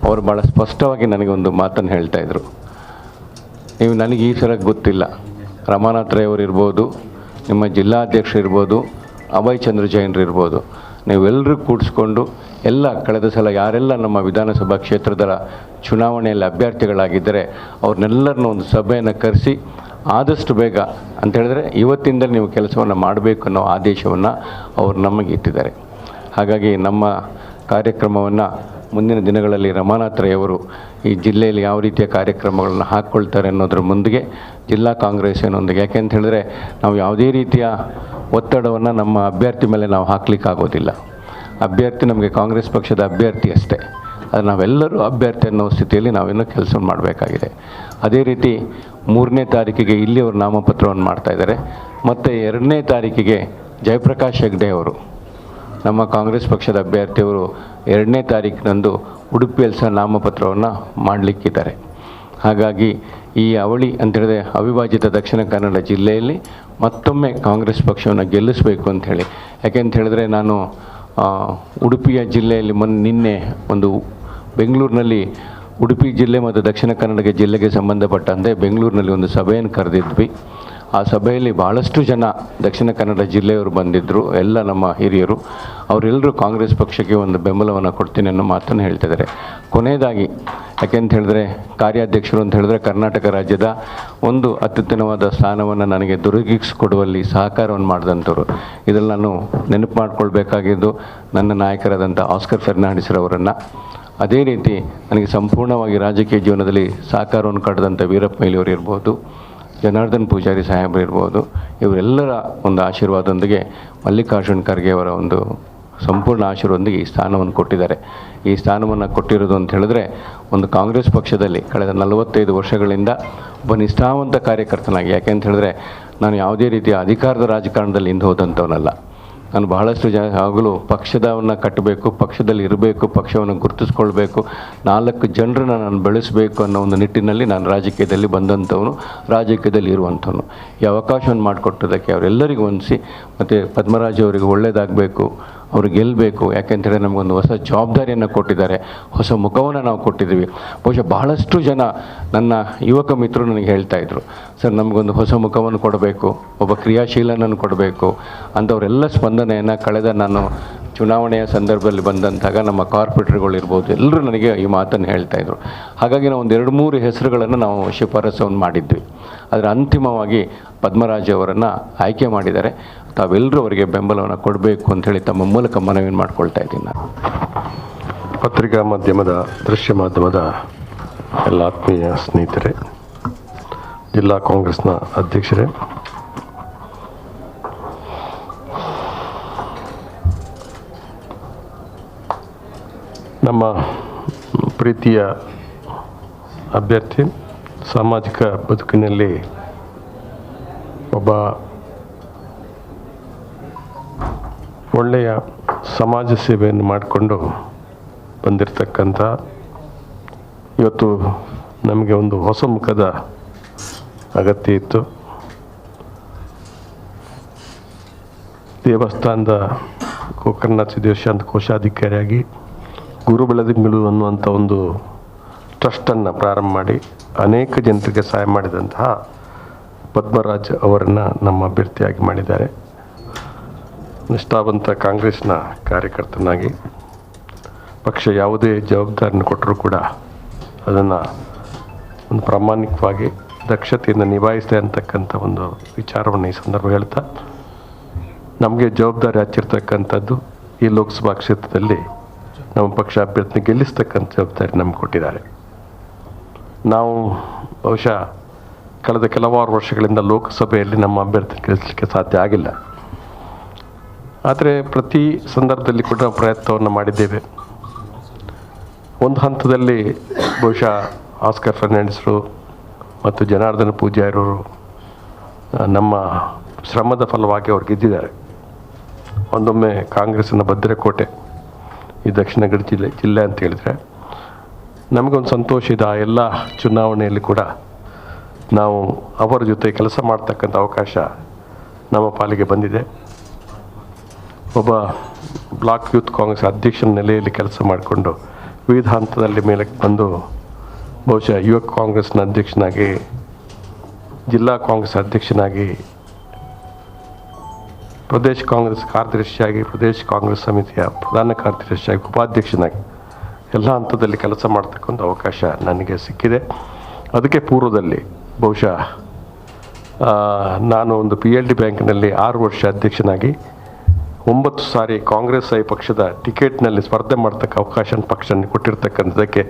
ಅವರು ಭಾಳ ಸ್ಪಷ್ಟವಾಗಿ ನನಗೆ ಒಂದು ಮಾತನ್ನು ಹೇಳ್ತಾಯಿದ್ರು. ನೀವು ನನಗೆ ಈ ಸಲ ಗೊತ್ತಿಲ್ಲ, ರಮಾನಾಥ್ ರೈ ಅವರು ಇರ್ಬೋದು, ನಿಮ್ಮ ಜಿಲ್ಲಾಧ್ಯಕ್ಷರು ಇರ್ಬೋದು, ಅಭಯ್ ಚಂದ್ರ ಜೈನ್ರು ಇರ್ಬೋದು, ನೀವೆಲ್ಲರೂ ಕೂಡಿಸ್ಕೊಂಡು ಎಲ್ಲ ಕಳೆದ ಸಲ ಯಾರೆಲ್ಲ ನಮ್ಮ ವಿಧಾನಸಭಾ ಕ್ಷೇತ್ರದ ಚುನಾವಣೆಯಲ್ಲಿ ಅಭ್ಯರ್ಥಿಗಳಾಗಿದ್ದರೆ ಅವ್ರನ್ನೆಲ್ಲರನ್ನೂ ಒಂದು ಸಭೆಯನ್ನು ಕರೆಸಿ ಆದಷ್ಟು ಬೇಗ ಅಂತ ಹೇಳಿದ್ರೆ ಇವತ್ತಿಂದ ನೀವು ಕೆಲಸವನ್ನು ಮಾಡಬೇಕು ಅನ್ನೋ ಆದೇಶವನ್ನು ಅವರು ನಮಗೆ ಇಟ್ಟಿದ್ದಾರೆ. ಹಾಗಾಗಿ ನಮ್ಮ ಕಾರ್ಯಕ್ರಮವನ್ನು ಮುಂದಿನ ದಿನಗಳಲ್ಲಿ ರಮಾನಾಥ್ ರೈ ಅವರು ಈ ಜಿಲ್ಲೆಯಲ್ಲಿ ಯಾವ ರೀತಿಯ ಕಾರ್ಯಕ್ರಮಗಳನ್ನು ಹಾಕ್ಕೊಳ್ತಾರೆ ಅನ್ನೋದ್ರ ಮುಂದಿಗೆ ಜಿಲ್ಲಾ ಕಾಂಗ್ರೆಸ್ಸಿನೊಂದಿಗೆ, ಯಾಕೆಂತ ಹೇಳಿದ್ರೆ ನಾವು ಯಾವುದೇ ರೀತಿಯ ಒತ್ತಡವನ್ನು ನಮ್ಮ ಅಭ್ಯರ್ಥಿ ಮೇಲೆ ನಾವು ಹಾಕಲಿಕ್ಕಾಗೋದಿಲ್ಲ. ಅಭ್ಯರ್ಥಿ ನಮಗೆ ಕಾಂಗ್ರೆಸ್ ಪಕ್ಷದ ಅಭ್ಯರ್ಥಿ ಅಷ್ಟೇ, ಅದು ನಾವೆಲ್ಲರೂ ಅಭ್ಯರ್ಥಿ ಅನ್ನೋ ಸ್ಥಿತಿಯಲ್ಲಿ ನಾವಿನ್ನೂ ಕೆಲಸ ಮಾಡಬೇಕಾಗಿದೆ. ಅದೇ ರೀತಿ 3ನೇ ತಾರೀಕಿಗೆ ಇಲ್ಲಿ ಅವರು ನಾಮಪತ್ರವನ್ನು ಮಾಡ್ತಾಯಿದ್ದಾರೆ. ಮತ್ತು 2ನೇ ತಾರೀಕಿಗೆ ಜಯಪ್ರಕಾಶ್ ಹೆಗ್ಡೆ ಅವರು ನಮ್ಮ ಕಾಂಗ್ರೆಸ್ ಪಕ್ಷದ ಅಭ್ಯರ್ಥಿಯವರು 2ನೇ ತಾರೀಕಿನಂದು ಉಡುಪಿಯಲ್ಲಿ ಸಹ ನಾಮಪತ್ರವನ್ನು ಮಾಡಲಿಕ್ಕಿದ್ದಾರೆ. ಹಾಗಾಗಿ ಈ ಅವಳಿ ಅಂತೇಳಿದ್ರೆ ಅವಿಭಾಜಿತ ದಕ್ಷಿಣ ಕನ್ನಡ ಜಿಲ್ಲೆಯಲ್ಲಿ ಮತ್ತೊಮ್ಮೆ ಕಾಂಗ್ರೆಸ್ ಪಕ್ಷವನ್ನು ಗೆಲ್ಲಿಸಬೇಕು ಅಂಥೇಳಿ, ಯಾಕೆಂತ ಹೇಳಿದ್ರೆ ನಾನು ಉಡುಪಿಯ ಜಿಲ್ಲೆಯಲ್ಲಿ ನಿನ್ನೆ ಒಂದು ಬೆಂಗಳೂರಿನಲ್ಲಿ ಉಡುಪಿ ಜಿಲ್ಲೆ ಮತ್ತು ದಕ್ಷಿಣ ಕನ್ನಡ ಜಿಲ್ಲೆಗೆ ಸಂಬಂಧಪಟ್ಟಂತೆ ಬೆಂಗಳೂರಿನಲ್ಲಿ ಒಂದು ಸಭೆಯನ್ನು ಕರೆದಿದ್ವಿ. ಆ ಸಭೆಯಲ್ಲಿ ಭಾಳಷ್ಟು ಜನ ದಕ್ಷಿಣ ಕನ್ನಡ ಜಿಲ್ಲೆಯವರು ಬಂದಿದ್ದರು, ಎಲ್ಲ ನಮ್ಮ ಹಿರಿಯರು. ಅವರೆಲ್ಲರೂ ಕಾಂಗ್ರೆಸ್ ಪಕ್ಷಕ್ಕೆ ಒಂದು ಬೆಂಬಲವನ್ನು ಕೊಡ್ತೀನಿ ಅನ್ನೋ ಮಾತನ್ನು ಹೇಳ್ತಿದ್ದಾರೆ. ಕೊನೆಯದಾಗಿ ಯಾಕೆಂತ ಹೇಳಿದ್ರೆ ಕಾರ್ಯಾಧ್ಯಕ್ಷರು ಅಂತ ಹೇಳಿದ್ರೆ ಕರ್ನಾಟಕ ರಾಜ್ಯದ ಒಂದು ಅತ್ಯುತ್ತಮವಾದ ಸ್ಥಾನವನ್ನು ನನಗೆ ದೊರಕಿಸಿಕೊಡುವಲ್ಲಿ ಸಹಕಾರವನ್ನು ಮಾಡಿದಂಥವ್ರು. ಇದರಲ್ಲಿ ನಾನು ನೆನಪು ಮಾಡಿಕೊಳ್ಬೇಕಾಗಿದ್ದು ನನ್ನ ನಾಯಕರಾದಂಥ ಆಸ್ಕರ್ ಫೆರ್ನಾಂಡಿಸ್ರವರನ್ನು. ಅದೇ ರೀತಿ ನನಗೆ ಸಂಪೂರ್ಣವಾಗಿ ರಾಜಕೀಯ ಜೀವನದಲ್ಲಿ ಸಹಕಾರವನ್ನು ಕಟ್ಟಿದಂಥ ವೀರಪ್ಪ ಮೊಯ್ಲಿಯವರು ಇರ್ಬೋದು, ಜನಾರ್ದನ್ ಪೂಜಾರಿ ಸಾಹೇಬರು ಇರ್ಬೋದು, ಇವರೆಲ್ಲರ ಒಂದು ಆಶೀರ್ವಾದದೊಂದಿಗೆ ಮಲ್ಲಿಕಾರ್ಜುನ್ ಖರ್ಗೆ ಅವರ ಒಂದು ಸಂಪೂರ್ಣ ಆಶೀರ್ವಾದದೊಂದಿಗೆ ಈ ಸ್ಥಾನವನ್ನು ಕೊಟ್ಟಿದ್ದಾರೆ. ಈ ಸ್ಥಾನವನ್ನು ಕೊಟ್ಟಿರೋದು ಅಂತ ಹೇಳಿದ್ರೆ ಒಂದು ಕಾಂಗ್ರೆಸ್ ಪಕ್ಷದಲ್ಲಿ ಕಳೆದ 45 ವರ್ಷಗಳಿಂದ ಒಬ್ಬ ನಿಷ್ಠಾವಂತ ಕಾರ್ಯಕರ್ತನಾಗಿ, ಯಾಕೆಂತ ಹೇಳಿದ್ರೆ ನಾನು ಯಾವುದೇ ರೀತಿಯ ಅಧಿಕಾರದ ರಾಜಕಾರಣದಲ್ಲಿ ಹಿಂದೆ ಹೋದಂಥವನಲ್ಲ. ನಾನು ಬಹಳಷ್ಟು ಆಗಲೂ ಪಕ್ಷದವನ್ನು ಕಟ್ಟಬೇಕು, ಪಕ್ಷದಲ್ಲಿ ಇರಬೇಕು, ಪಕ್ಷವನ್ನು ಗುರುತಿಸ್ಕೊಳ್ಬೇಕು, 4 ಜನರನ್ನು ನಾನು ಬೆಳೆಸಬೇಕು ಅನ್ನೋ ಒಂದು ನಿಟ್ಟಿನಲ್ಲಿ ನಾನು ರಾಜಕೀಯದಲ್ಲಿ ಬಂದಂಥವನು, ರಾಜಕೀಯದಲ್ಲಿ ಇರುವಂಥವನು. ಈ ಅವಕಾಶವನ್ನು ಮಾಡಿಕೊಟ್ಟೋದಕ್ಕೆ ಅವರೆಲ್ಲರಿಗೂ ಹೊಂದಿಸಿ, ಮತ್ತು ಪದ್ಮರಾಜ್ ಅವರಿಗೆ ಒಳ್ಳೆಯದಾಗಬೇಕು, ಅವರು ಗೆಲ್ಲಬೇಕು. ಯಾಕೆಂತೇಳಿದ್ರೆ ನಮಗೊಂದು ಹೊಸ ಜವಾಬ್ದಾರಿಯನ್ನು ಕೊಟ್ಟಿದ್ದಾರೆ, ಹೊಸ ಮುಖವನ್ನು ನಾವು ಕೊಟ್ಟಿದ್ದೀವಿ. ಬಹುಶಃ ಬಹಳಷ್ಟು ಜನ ನನ್ನ ಯುವಕ ಮಿತ್ರರು ನನಗೆ ಹೇಳ್ತಾಯಿದ್ರು, ಸರ್ ನಮಗೊಂದು ಹೊಸ ಮುಖವನ್ನು ಕೊಡಬೇಕು, ಒಬ್ಬ ಕ್ರಿಯಾಶೀಲನನ್ನು ಕೊಡಬೇಕು ಅಂಥವರೆಲ್ಲ ಸ್ಪಂದನೆಯನ್ನು ಕಳೆದ ನಾನು ಚುನಾವಣೆಯ ಸಂದರ್ಭದಲ್ಲಿ ಬಂದಂತಾಗ ನಮ್ಮ ಕಾರ್ಪೊರೇಟರ್ಗಳಿರ್ಬೋದು ಎಲ್ಲರೂ ನನಗೆ ಈ ಮಾತನ್ನು ಹೇಳ್ತಾಯಿದ್ರು. ಹಾಗಾಗಿ ನಾವು ಒಂದು 2-3 ಹೆಸರುಗಳನ್ನು ನಾವು ಶಿಫಾರಸನ್ನು ಮಾಡಿದ್ವಿ. ಆದರೆ ಅಂತಿಮವಾಗಿ ಪದ್ಮರಾಜ್ ಅವರನ್ನು ಆಯ್ಕೆ ಮಾಡಿದ್ದಾರೆ. ತಾವೆಲ್ಲರೂ ಅವರಿಗೆ ಬೆಂಬಲವನ್ನು ಕೊಡಬೇಕು ಅಂಥೇಳಿ ತಮ್ಮ ಮೂಲಕ ಮನವಿಯನ್ನು ಮಾಡ್ಕೊಳ್ತಾ ಇದ್ದೀನಿ. ನಾನು ಪತ್ರಿಕಾ ಮಾಧ್ಯಮದ, ದೃಶ್ಯ ಮಾಧ್ಯಮದ ಎಲ್ಲ ಆತ್ಮೀಯ ಸ್ನೇಹಿತರೆ, ಜಿಲ್ಲಾ ಕಾಂಗ್ರೆಸ್ನ ಅಧ್ಯಕ್ಷರೇ, ನಮ್ಮ ಪ್ರೀತಿಯ ಅಭ್ಯರ್ಥಿ ಸಾಮಾಜಿಕ ಬದುಕಿನಲ್ಲಿ ಒಬ್ಬ ಒಳ್ಳೆಯ ಸಮಾಜ ಸೇವೆಯನ್ನು ಮಾಡಿಕೊಂಡು ಬಂದಿರತಕ್ಕಂಥ, ಇವತ್ತು ನಮಗೆ ಒಂದು ಹೊಸ ಮುಖದ ಅಗತ್ಯ ಇತ್ತು. ದೇವಸ್ಥಾನದ ಗೋಕರ್ಣ ಸಿದ್ದೇಶ್ವರ ಕೋಶಾಧಿಕಾರಿಯಾಗಿ ಗುರು ಬೆಳದಿಂಗಳು ಅನ್ನುವಂಥ ಒಂದು ಟ್ರಸ್ಟನ್ನು ಪ್ರಾರಂಭ ಮಾಡಿ ಅನೇಕ ಜನರಿಗೆ ಸಹಾಯ ಮಾಡಿದಂತಹ ಪದ್ಮರಾಜ್ ಅವರನ್ನು ನಮ್ಮ ಅಭ್ಯರ್ಥಿಯಾಗಿ ಮಾಡಿದ್ದಾರೆ. ನಿಷ್ಠಾವಂತ ಕಾಂಗ್ರೆಸ್ನ ಕಾರ್ಯಕರ್ತನಾಗಿ ಪಕ್ಷ ಯಾವುದೇ ಜವಾಬ್ದಾರಿಯನ್ನು ಕೊಟ್ಟರೂ ಕೂಡ ಅದನ್ನು ಒಂದು ಪ್ರಾಮಾಣಿಕವಾಗಿ ದಕ್ಷತೆಯಿಂದ ನಿಭಾಯಿಸಿದೆ ಅಂತಕ್ಕಂಥ ಒಂದು ವಿಚಾರವನ್ನು ಈ ಸಂದರ್ಭ ಹೇಳ್ತಾ, ನಮಗೆ ಜವಾಬ್ದಾರಿ ಹಚ್ಚಿರ್ತಕ್ಕಂಥದ್ದು ಈ ಲೋಕಸಭಾ ಕ್ಷೇತ್ರದಲ್ಲಿ ನಮ್ಮ ಪಕ್ಷ ಅಭ್ಯರ್ಥಿ ಗೆಲ್ಲಿಸ್ತಕ್ಕಂಥ ಜವಾಬ್ದಾರಿ ನಮ್ಗೆ ಕೊಟ್ಟಿದ್ದಾರೆ. ನಾವು ಬಹುಶಃ ಕಳೆದ ಕೆಲವಾರು ವರ್ಷಗಳಿಂದ ಲೋಕಸಭೆಯಲ್ಲಿ ನಮ್ಮ ಅಭ್ಯರ್ಥಿ ಗೆಲ್ಲಿಸಲಿಕ್ಕೆ ಸಾಧ್ಯ ಆಗಿಲ್ಲ. ಆದರೆ ಪ್ರತಿ ಸಂದರ್ಭದಲ್ಲಿ ಕೂಡ ನಾವು ಪ್ರಯತ್ನವನ್ನು ಮಾಡಿದ್ದೇವೆ. ಒಂದು ಹಂತದಲ್ಲಿ ಬಹುಶಃ ಆಸ್ಕರ್ ಫರ್ನಾಂಡಿಸರು ಮತ್ತು ಜನಾರ್ದನ ಪೂಜಾರಿಯವರು ನಮ್ಮ ಶ್ರಮದ ಫಲವಾಗಿ ಅವ್ರು ಗೆದ್ದಿದ್ದಾರೆ. ಒಂದೊಮ್ಮೆ ಕಾಂಗ್ರೆಸ್ಸಿನ ಭದ್ರಕೋಟೆ ಈ ದಕ್ಷಿಣ ಕನ್ನಡ ಜಿಲ್ಲೆ ಅಂತ ಹೇಳಿದರೆ ನಮಗೊಂದು ಸಂತೋಷ ಇದೆ. ಆ ಎಲ್ಲ ಚುನಾವಣೆಯಲ್ಲಿ ಕೂಡ ನಾವು ಅವರ ಜೊತೆ ಕೆಲಸ ಮಾಡ್ತಕ್ಕಂಥ ಅವಕಾಶ ನಮ್ಮ ಪಾಲಿಗೆ ಬಂದಿದೆ. ಒಬ್ಬ ಬ್ಲಾಕ್ ಯೂತ್ ಕಾಂಗ್ರೆಸ್ ಅಧ್ಯಕ್ಷನ ನೆಲೆಯಲ್ಲಿ ಕೆಲಸ ಮಾಡಿಕೊಂಡು ವಿವಿಧ ಹಂತದಲ್ಲಿ ಮೇಲಕ್ಕೆ ಬಂದು ಬಹುಶಃ ಯುವ ಕಾಂಗ್ರೆಸ್ನ ಅಧ್ಯಕ್ಷನಾಗಿ, ಜಿಲ್ಲಾ ಕಾಂಗ್ರೆಸ್ ಅಧ್ಯಕ್ಷನಾಗಿ, ಪ್ರದೇಶ ಕಾಂಗ್ರೆಸ್ ಕಾರ್ಯದರ್ಶಿಯಾಗಿ, ಪ್ರದೇಶ ಕಾಂಗ್ರೆಸ್ ಸಮಿತಿಯ ಪ್ರಧಾನ ಕಾರ್ಯದರ್ಶಿಯಾಗಿ, ಉಪಾಧ್ಯಕ್ಷನಾಗಿ ಎಲ್ಲ ಹಂತದಲ್ಲಿ ಕೆಲಸ ಮಾಡ್ತಕ್ಕಂಥ ಅವಕಾಶ ನನಗೆ ಸಿಕ್ಕಿದೆ. ಅದಕ್ಕೆ ಪೂರ್ವದಲ್ಲಿ ಬಹುಶಃ ನಾನು ಒಂದು PLD ಬ್ಯಾಂಕ್ನಲ್ಲಿ 6 ವರ್ಷ ಅಧ್ಯಕ್ಷನಾಗಿ 9 ಸಾರಿ ಕಾಂಗ್ರೆಸ್ ಪಕ್ಷದ ಟಿಕೆಟ್ನಲ್ಲಿ ಸ್ಪರ್ಧೆ ಮಾಡ್ತಕ್ಕ ಅವಕಾಶ ಪಕ್ಷ ಕೊಟ್ಟಿರ್ತಕ್ಕಂಥದ್ದಕ್ಕೆ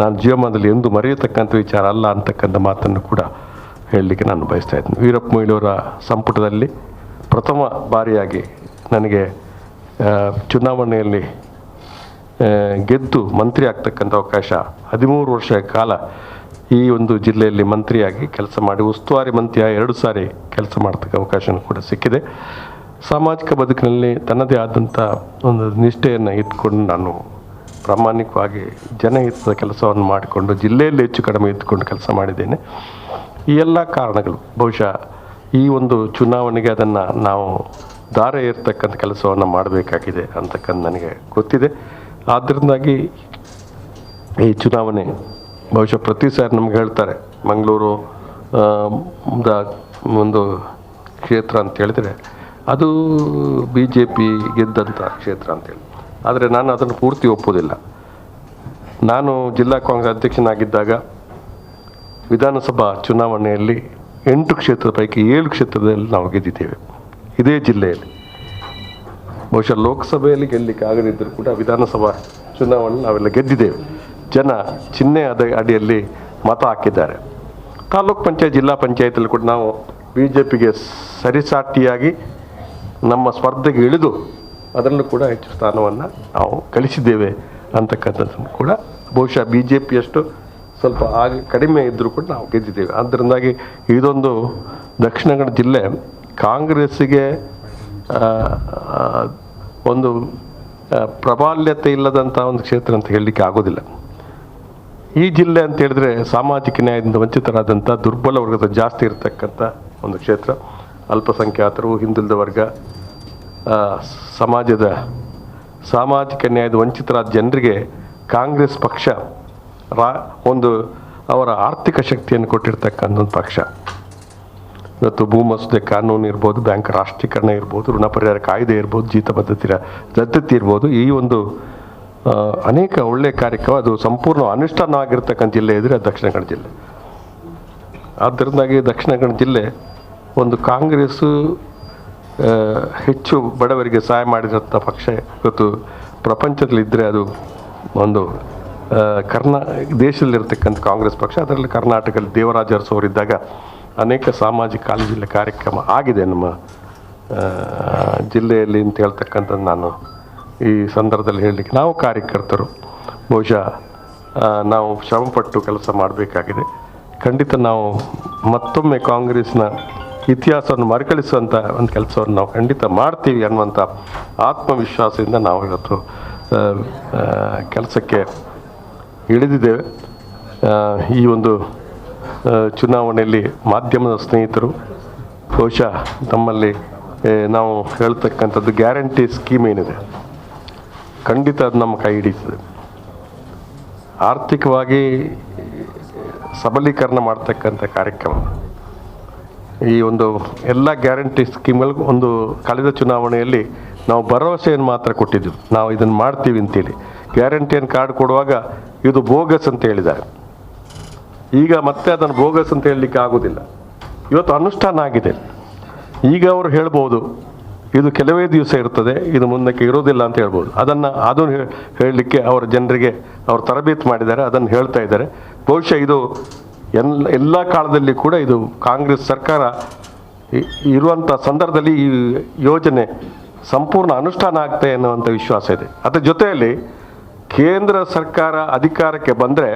ನಾನು ಜೀವಮಾನದಲ್ಲಿ ಎಂದು ಮರೆಯತಕ್ಕಂಥ ವಿಚಾರ ಅಲ್ಲ ಅಂತಕ್ಕಂಥ ಮಾತನ್ನು ಕೂಡ ಹೇಳಲಿಕ್ಕೆ ನಾನು ಬಯಸ್ತಾ ಇದ್ದೀನಿ. ವೀರಪ್ಪ ಮೊಯ್ಲಿಯವರ ಸಂಪುಟದಲ್ಲಿ ಪ್ರಥಮ ಬಾರಿಯಾಗಿ ನನಗೆ ಚುನಾವಣೆಯಲ್ಲಿ ಗೆದ್ದು ಮಂತ್ರಿ ಆಗ್ತಕ್ಕಂಥ ಅವಕಾಶ, 13 ವರ್ಷ ಕಾಲ ಈ ಒಂದು ಜಿಲ್ಲೆಯಲ್ಲಿ ಮಂತ್ರಿಯಾಗಿ ಕೆಲಸ ಮಾಡಿ ಉಸ್ತುವಾರಿ ಮಂತ್ರಿಯಾಗಿ 2 ಸಾರಿ ಕೆಲಸ ಮಾಡ್ತಕ್ಕ ಅವಕಾಶ ಕೂಡ ಸಿಕ್ಕಿದೆ. ಸಾಮಾಜಿಕ ಬದುಕಿನಲ್ಲಿ ತನ್ನದೇ ಆದಂಥ ಒಂದು ನಿಷ್ಠೆಯನ್ನು ಇಟ್ಕೊಂಡು ನಾನು ಪ್ರಾಮಾಣಿಕವಾಗಿ ಜನಹಿತದ ಕೆಲಸವನ್ನು ಮಾಡಿಕೊಂಡು ಜಿಲ್ಲೆಯಲ್ಲಿ ಹೆಚ್ಚು ಕಡಿಮೆ ಇದ್ದುಕೊಂಡು ಕೆಲಸ ಮಾಡಿದ್ದೇನೆ. ಈ ಎಲ್ಲ ಕಾರಣಗಳು ಬಹುಶಃ ಈ ಒಂದು ಚುನಾವಣೆಗೆ ಅದನ್ನು ನಾವು ದಾರ ಏರ್ತಕ್ಕಂಥ ಕೆಲಸವನ್ನು ಮಾಡಬೇಕಾಗಿದೆ ಅಂತಕ್ಕಂಥ ನನಗೆ ಗೊತ್ತಿದೆ. ಆದ್ದರಿಂದಾಗಿ ಈ ಚುನಾವಣೆ ಬಹುಶಃ ಪ್ರತಿ ಸಾರಿ ನಮ್ಗೆ ಹೇಳ್ತಾರೆ ಮಂಗಳೂರು ಒಂದು ಕ್ಷೇತ್ರ ಅಂತ ಹೇಳಿದರೆ ಅದು BJP ಗೆದ್ದಂಥ ಕ್ಷೇತ್ರ ಅಂತೇಳಿ. ಆದರೆ ನಾನು ಅದನ್ನು ಪೂರ್ತಿ ಒಪ್ಪೋದಿಲ್ಲ. ನಾನು ಜಿಲ್ಲಾ ಕಾಂಗ್ರೆಸ್ ಅಧ್ಯಕ್ಷನಾಗಿದ್ದಾಗ ವಿಧಾನಸಭಾ ಚುನಾವಣೆಯಲ್ಲಿ 8 ಕ್ಷೇತ್ರದ ಪೈಕಿ 7 ಕ್ಷೇತ್ರದಲ್ಲಿ ನಾವು ಗೆದ್ದಿದ್ದೇವೆ ಇದೇ ಜಿಲ್ಲೆಯಲ್ಲಿ. ಬಹುಶಃ ಲೋಕಸಭೆಯಲ್ಲಿ ಗೆಲ್ಲಲಿಕ್ಕೆ ಆಗದಿದ್ದರೂ ಕೂಡ ವಿಧಾನಸಭಾ ಚುನಾವಣೆ ನಾವೆಲ್ಲ ಗೆದ್ದಿದ್ದೇವೆ. ಜನ ಚಿಹ್ನೆ ಅಡಿಯಲ್ಲಿ ಮತ ಹಾಕಿದ್ದಾರೆ. ತಾಲೂಕ್ ಪಂಚಾಯತ್, ಜಿಲ್ಲಾ ಪಂಚಾಯತಲ್ಲಿ ಕೂಡ ನಾವು BJPಗೆ ಸರಿಸಾಟಿಯಾಗಿ ನಮ್ಮ ಸ್ಪರ್ಧೆಗೆ ಇಳಿದು ಅದರಲ್ಲೂ ಕೂಡ ಹೆಚ್ಚು ಸ್ಥಾನವನ್ನು ನಾವು ಗಳಿಸಿದ್ದೇವೆ ಅಂತಕ್ಕಂಥದ್ದನ್ನು ಕೂಡ ಬಹುಶಃ BJP ಅಷ್ಟು ಸ್ವಲ್ಪ ಕಡಿಮೆ ಇದ್ದರೂ ಕೂಡ ನಾವು ಗೆದ್ದಿದ್ದೇವೆ. ಅದರಿಂದಾಗಿ ಇದೊಂದು ದಕ್ಷಿಣ ಕನ್ನಡ ಜಿಲ್ಲೆ ಕಾಂಗ್ರೆಸ್ಸಿಗೆ ಒಂದು ಪ್ರಾಬಲ್ಯತೆ ಇಲ್ಲದಂಥ ಒಂದು ಕ್ಷೇತ್ರ ಅಂತ ಹೇಳಲಿಕ್ಕೆ ಆಗೋದಿಲ್ಲ. ಈ ಜಿಲ್ಲೆ ಅಂತ ಹೇಳಿದ್ರೆ ಸಾಮಾಜಿಕ ನ್ಯಾಯದಿಂದ ವಂಚಿತರಾದಂಥ ದುರ್ಬಲ ವರ್ಗದ ಜಾಸ್ತಿ ಇರತಕ್ಕಂಥ ಒಂದು ಕ್ಷೇತ್ರ. ಅಲ್ಪಸಂಖ್ಯಾತರು, ಹಿಂದುಳಿದ ವರ್ಗ, ಸಮಾಜದ ಸಾಮಾಜಿಕ ನ್ಯಾಯದ ವಂಚಿತರಾದ ಜನರಿಗೆ ಕಾಂಗ್ರೆಸ್ ಪಕ್ಷ ಒಂದು ಅವರ ಆರ್ಥಿಕ ಶಕ್ತಿಯನ್ನು ಕೊಟ್ಟಿರ್ತಕ್ಕಂಥ ಒಂದು ಪಕ್ಷ. ಇವತ್ತು ಭೂ ಮಸೂದೆ ಕಾನೂನು ಇರ್ಬೋದು, ಬ್ಯಾಂಕ್ ರಾಷ್ಟ್ರೀಕರಣ ಇರ್ಬೋದು, ಋಣ ಪರಿಹಾರ ಕಾಯ್ದೆ ಇರ್ಬೋದು, ಜೀತ ಪದ್ಧತಿ ರದ್ದತಿ ಇರ್ಬೋದು, ಈ ಒಂದು ಅನೇಕ ಒಳ್ಳೆಯ ಕಾರ್ಯಕ್ರಮ ಅದು ಸಂಪೂರ್ಣ ಅನುಷ್ಠಾನವಾಗಿರ್ತಕ್ಕಂಥ ಜಿಲ್ಲೆ ಇದ್ದರೆ ಅದು ದಕ್ಷಿಣ ಕನ್ನಡ ಜಿಲ್ಲೆ. ಆದ್ದರಿಂದಾಗಿ ದಕ್ಷಿಣ ಕನ್ನಡ ಜಿಲ್ಲೆ ಒಂದು ಕಾಂಗ್ರೆಸ್ಸು ಹೆಚ್ಚು ಬಡವರಿಗೆ ಸಹಾಯ ಮಾಡಿದಂಥ ಪಕ್ಷ ಇವತ್ತು ಪ್ರಪಂಚದಲ್ಲಿದ್ದರೆ ಅದು ಒಂದು ದೇಶದಲ್ಲಿರ್ತಕ್ಕಂಥ ಕಾಂಗ್ರೆಸ್ ಪಕ್ಷ. ಅದರಲ್ಲಿ ಕರ್ನಾಟಕದಲ್ಲಿ ದೇವರಾಜ ಅರಸು ಅವರಿದ್ದಾಗ ಅನೇಕ ಸಾಮಾಜಿಕ ಕಾಲೇಜಿನ ಕಾರ್ಯಕ್ರಮ ಆಗಿದೆ ನಮ್ಮ ಜಿಲ್ಲೆಯಲ್ಲಿ ಅಂತ ಹೇಳ್ತಕ್ಕಂಥದ್ದು ನಾನು ಈ ಸಂದರ್ಭದಲ್ಲಿ ಹೇಳಲಿಕ್ಕೆ. ನಾವು ಕಾರ್ಯಕರ್ತರು ಬಹುಶಃ ನಾವು ಶ್ರಮಪಟ್ಟು ಕೆಲಸ ಮಾಡಬೇಕಾಗಿದೆ. ಖಂಡಿತ ನಾವು ಮತ್ತೊಮ್ಮೆ ಕಾಂಗ್ರೆಸ್ನ ಇತಿಹಾಸವನ್ನು ಮರುಕಳಿಸುವಂಥ ಒಂದು ಕೆಲಸವನ್ನು ನಾವು ಖಂಡಿತ ಮಾಡ್ತೀವಿ ಅನ್ನುವಂಥ ಆತ್ಮವಿಶ್ವಾಸದಿಂದ ನಾವು ಇವತ್ತು ಕೆಲಸಕ್ಕೆ ಇಳಿದಿದ್ದೇವೆ. ಈ ಒಂದು ಚುನಾವಣೆಯಲ್ಲಿ ಮಾಧ್ಯಮದ ಸ್ನೇಹಿತರು ಬಹುಶಃ ನಮ್ಮಲ್ಲಿ ನಾವು ಹೇಳ್ತಕ್ಕಂಥದ್ದು ಗ್ಯಾರಂಟಿ ಸ್ಕೀಮ್ ಏನಿದೆ ಖಂಡಿತ ಅದು ನಮ್ಮ ಕೈ ಹಿಡಿತದೆ. ಆರ್ಥಿಕವಾಗಿ ಸಬಲೀಕರಣ ಮಾಡ್ತಕ್ಕಂಥ ಕಾರ್ಯಕ್ರಮ ಈ ಒಂದು ಎಲ್ಲ ಗ್ಯಾರಂಟಿ ಸ್ಕೀಮ್ಗಳಿಗೂ ಒಂದು ಕಳೆದ ಚುನಾವಣೆಯಲ್ಲಿ ನಾವು ಭರವಸೆಯನ್ನು ಮಾತ್ರ ಕೊಟ್ಟಿದ್ದೆವು, ನಾವು ಇದನ್ನು ಮಾಡ್ತೀವಿ ಅಂತೇಳಿ. ಗ್ಯಾರಂಟಿಯನ್ನು ಕಾರ್ಡ್ ಕೊಡುವಾಗ ಇದು ಬೋಗಸ್ ಅಂತ ಹೇಳಿದ್ದಾರೆ. ಈಗ ಮತ್ತೆ ಅದನ್ನು ಬೋಗಸ್ ಅಂತ ಹೇಳಲಿಕ್ಕೆ ಆಗೋದಿಲ್ಲ. ಇವತ್ತು ಅನುಷ್ಠಾನ ಆಗಿದೆ. ಈಗ ಅವರು ಹೇಳ್ಬೋದು ಇದು ಕೆಲವೇ ದಿವಸ ಇರ್ತದೆ, ಇದು ಮುಂದಕ್ಕೆ ಇರೋದಿಲ್ಲ ಅಂತ ಹೇಳ್ಬೋದು. ಅದನ್ನು ಹೇಳಲಿಕ್ಕೆ ಅವರ ಜನರಿಗೆ ಅವರು ತರಬೇತಿ ಮಾಡಿದ್ದಾರೆ, ಅದನ್ನು ಹೇಳ್ತಾ ಇದ್ದಾರೆ. ಬಹುಶಃ ಇದು ಎಲ್ಲ ಕಾಲದಲ್ಲಿ ಕೂಡ ಇದು ಕಾಂಗ್ರೆಸ್ ಸರ್ಕಾರ ಇರುವಂಥ ಸಂದರ್ಭದಲ್ಲಿ ಈ ಯೋಜನೆ ಸಂಪೂರ್ಣ ಅನುಷ್ಠಾನ ಆಗ್ತದೆ ಅನ್ನುವಂಥ ವಿಶ್ವಾಸ ಇದೆ. ಅದರ ಜೊತೆಯಲ್ಲಿ ಕೇಂದ್ರ ಸರ್ಕಾರ ಅಧಿಕಾರಕ್ಕೆ ಬಂದರೆ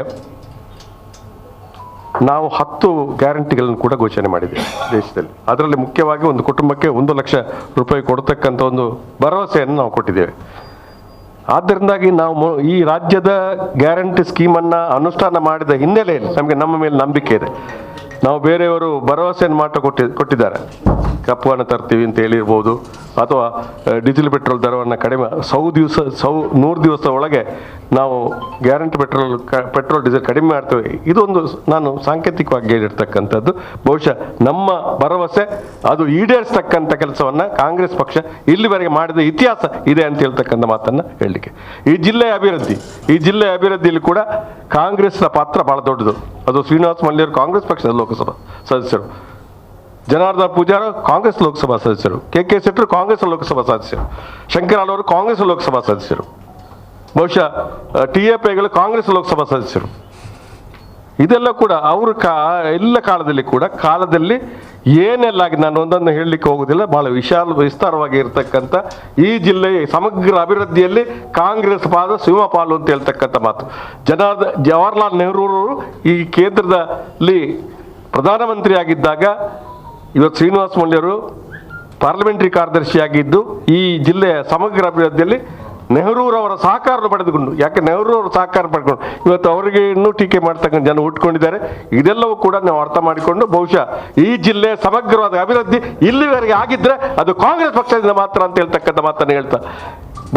ನಾವು 10 ಗ್ಯಾರಂಟಿಗಳನ್ನು ಕೂಡ ಘೋಷಣೆ ಮಾಡಿದ್ದೇವೆ ದೇಶದಲ್ಲಿ. ಅದರಲ್ಲಿ ಮುಖ್ಯವಾಗಿ ಒಂದು ಕುಟುಂಬಕ್ಕೆ 1 ಲಕ್ಷ ರೂಪಾಯಿ ಕೊಡ್ತಕ್ಕಂಥ ಒಂದು ಭರವಸೆಯನ್ನು ನಾವು ಕೊಟ್ಟಿದ್ದೇವೆ. ಆದ್ದರಿಂದಾಗಿ ನಾವು ಈ ರಾಜ್ಯದ ಗ್ಯಾರಂಟಿ ಸ್ಕೀಮನ್ನು ಅನುಷ್ಠಾನ ಮಾಡಿದ ಹಿನ್ನೆಲೆಯಲ್ಲಿ ನಮ್ಮ ಮೇಲೆ ನಂಬಿಕೆ ಇದೆ. ನಾವು ಬೇರೆಯವರು ಭರವಸೆಯನ್ನು ಮಾತ್ರ ಕೊಟ್ಟಿದ್ದಾರೆ, ಕಪ್ಪನ್ನು ತರ್ತೀವಿ ಅಂತ ಹೇಳಿರ್ಬೋದು, ಅಥವಾ ಡೀಸೆಲ್ ಪೆಟ್ರೋಲ್ ದರವನ್ನು ಕಡಿಮೆ 100 ದಿವಸ ಒಳಗೆ ನಾವು ಗ್ಯಾರಂಟಿ ಪೆಟ್ರೋಲ್ ಡೀಸೆಲ್ ಕಡಿಮೆ ಮಾಡ್ತೇವೆ. ಇದೊಂದು ನಾನು ಸಾಂಕೇತಿಕವಾಗಿ ಹೇಳಿರ್ತಕ್ಕಂಥದ್ದು. ಬಹುಶಃ ನಮ್ಮ ಭರವಸೆ ಅದು ಈಡೇರಿಸ್ತಕ್ಕಂಥ ಕೆಲಸವನ್ನು ಕಾಂಗ್ರೆಸ್ ಪಕ್ಷ ಇಲ್ಲಿವರೆಗೆ ಮಾಡಿದ ಇತಿಹಾಸ ಇದೆ ಅಂತ ಹೇಳ್ತಕ್ಕಂಥ ಮಾತನ್ನು ಹೇಳಲಿಕ್ಕೆ. ಈ ಜಿಲ್ಲೆಯ ಅಭಿವೃದ್ಧಿಯಲ್ಲಿ ಕೂಡ ಕಾಂಗ್ರೆಸ್ನ ಪಾತ್ರ ಬಹಳ ದೊಡ್ಡದು. ಅದು ಶ್ರೀನಿವಾಸ ಮಲ್ಯರು ಕಾಂಗ್ರೆಸ್ ಪಕ್ಷದ ಲೋಕಸಭಾ ಸದಸ್ಯರು, ಜನಾರ್ದನ್ ಪೂಜಾರ ಕಾಂಗ್ರೆಸ್ ಲೋಕಸಭಾ ಸದಸ್ಯರು, KK ಶೆಟ್ಟರು ಕಾಂಗ್ರೆಸ್ ಲೋಕಸಭಾ ಸದಸ್ಯರು, ಶಂಕರರಾವ್ ಅವರು ಕಾಂಗ್ರೆಸ್ ಲೋಕಸಭಾ ಸದಸ್ಯರು, ಬಹುಶಃ TAPಗಳು ಕಾಂಗ್ರೆಸ್ ಲೋಕಸಭಾ ಸದಸ್ಯರು. ಇದೆಲ್ಲ ಕೂಡ ಅವರು ಎಲ್ಲ ಕಾಲದಲ್ಲಿ ಏನೆಲ್ಲ ಆಗಿದೆ, ನಾನು ಒಂದನ್ನು ಹೇಳಲಿಕ್ಕೆ ಹೋಗೋದಿಲ್ಲ, ಬಹಳ ವಿಸ್ತಾರವಾಗಿ ಇರತಕ್ಕಂಥ ಈ ಜಿಲ್ಲೆಯ ಸಮಗ್ರ ಅಭಿವೃದ್ಧಿಯಲ್ಲಿ ಕಾಂಗ್ರೆಸ್ ಪಾದ ಸಿಂಹಪಾಲು ಅಂತ ಹೇಳ್ತಕ್ಕಂಥ ಮಾತು. ಜವಾಹರ್ಲಾಲ್ ನೆಹರೂರು ಈ ಕೇಂದ್ರದಲ್ಲಿ ಪ್ರಧಾನಮಂತ್ರಿ ಆಗಿದ್ದಾಗ ಇವತ್ತು ಶ್ರೀನಿವಾಸ ಮಲ್ಯರು ಪಾರ್ಲಿಮೆಂಟರಿ ಕಾರ್ಯದರ್ಶಿಯಾಗಿದ್ದು ಈ ಜಿಲ್ಲೆಯ ಸಮಗ್ರ ಅಭಿವೃದ್ಧಿಯಲ್ಲಿ ನೆಹರೂರವರ ಸಹಕಾರವನ್ನು ಪಡೆದುಕೊಂಡು, ಯಾಕೆ ನೆಹರೂರವರ ಸಹಕಾರ ಪಡ್ಕೊಂಡು ಇವತ್ತು ಅವರಿಗೆ ಇನ್ನೂ ಟೀಕೆ ಮಾಡ್ತಕ್ಕಂಥ ಜನ ಹುಟ್ಕೊಂಡಿದ್ದಾರೆ. ಇದೆಲ್ಲವೂ ಕೂಡ ನಾವು ಅರ್ಥ ಮಾಡಿಕೊಂಡು ಬಹುಶಃ ಈ ಜಿಲ್ಲೆಯ ಸಮಗ್ರವಾದ ಅಭಿವೃದ್ಧಿ ಇಲ್ಲಿವರೆಗೆ ಆಗಿದ್ರೆ ಅದು ಕಾಂಗ್ರೆಸ್ ಪಕ್ಷದಿಂದ ಮಾತ್ರ ಅಂತ ಹೇಳ್ತಕ್ಕಂಥ ಮಾತನ್ನು ಹೇಳ್ತಾ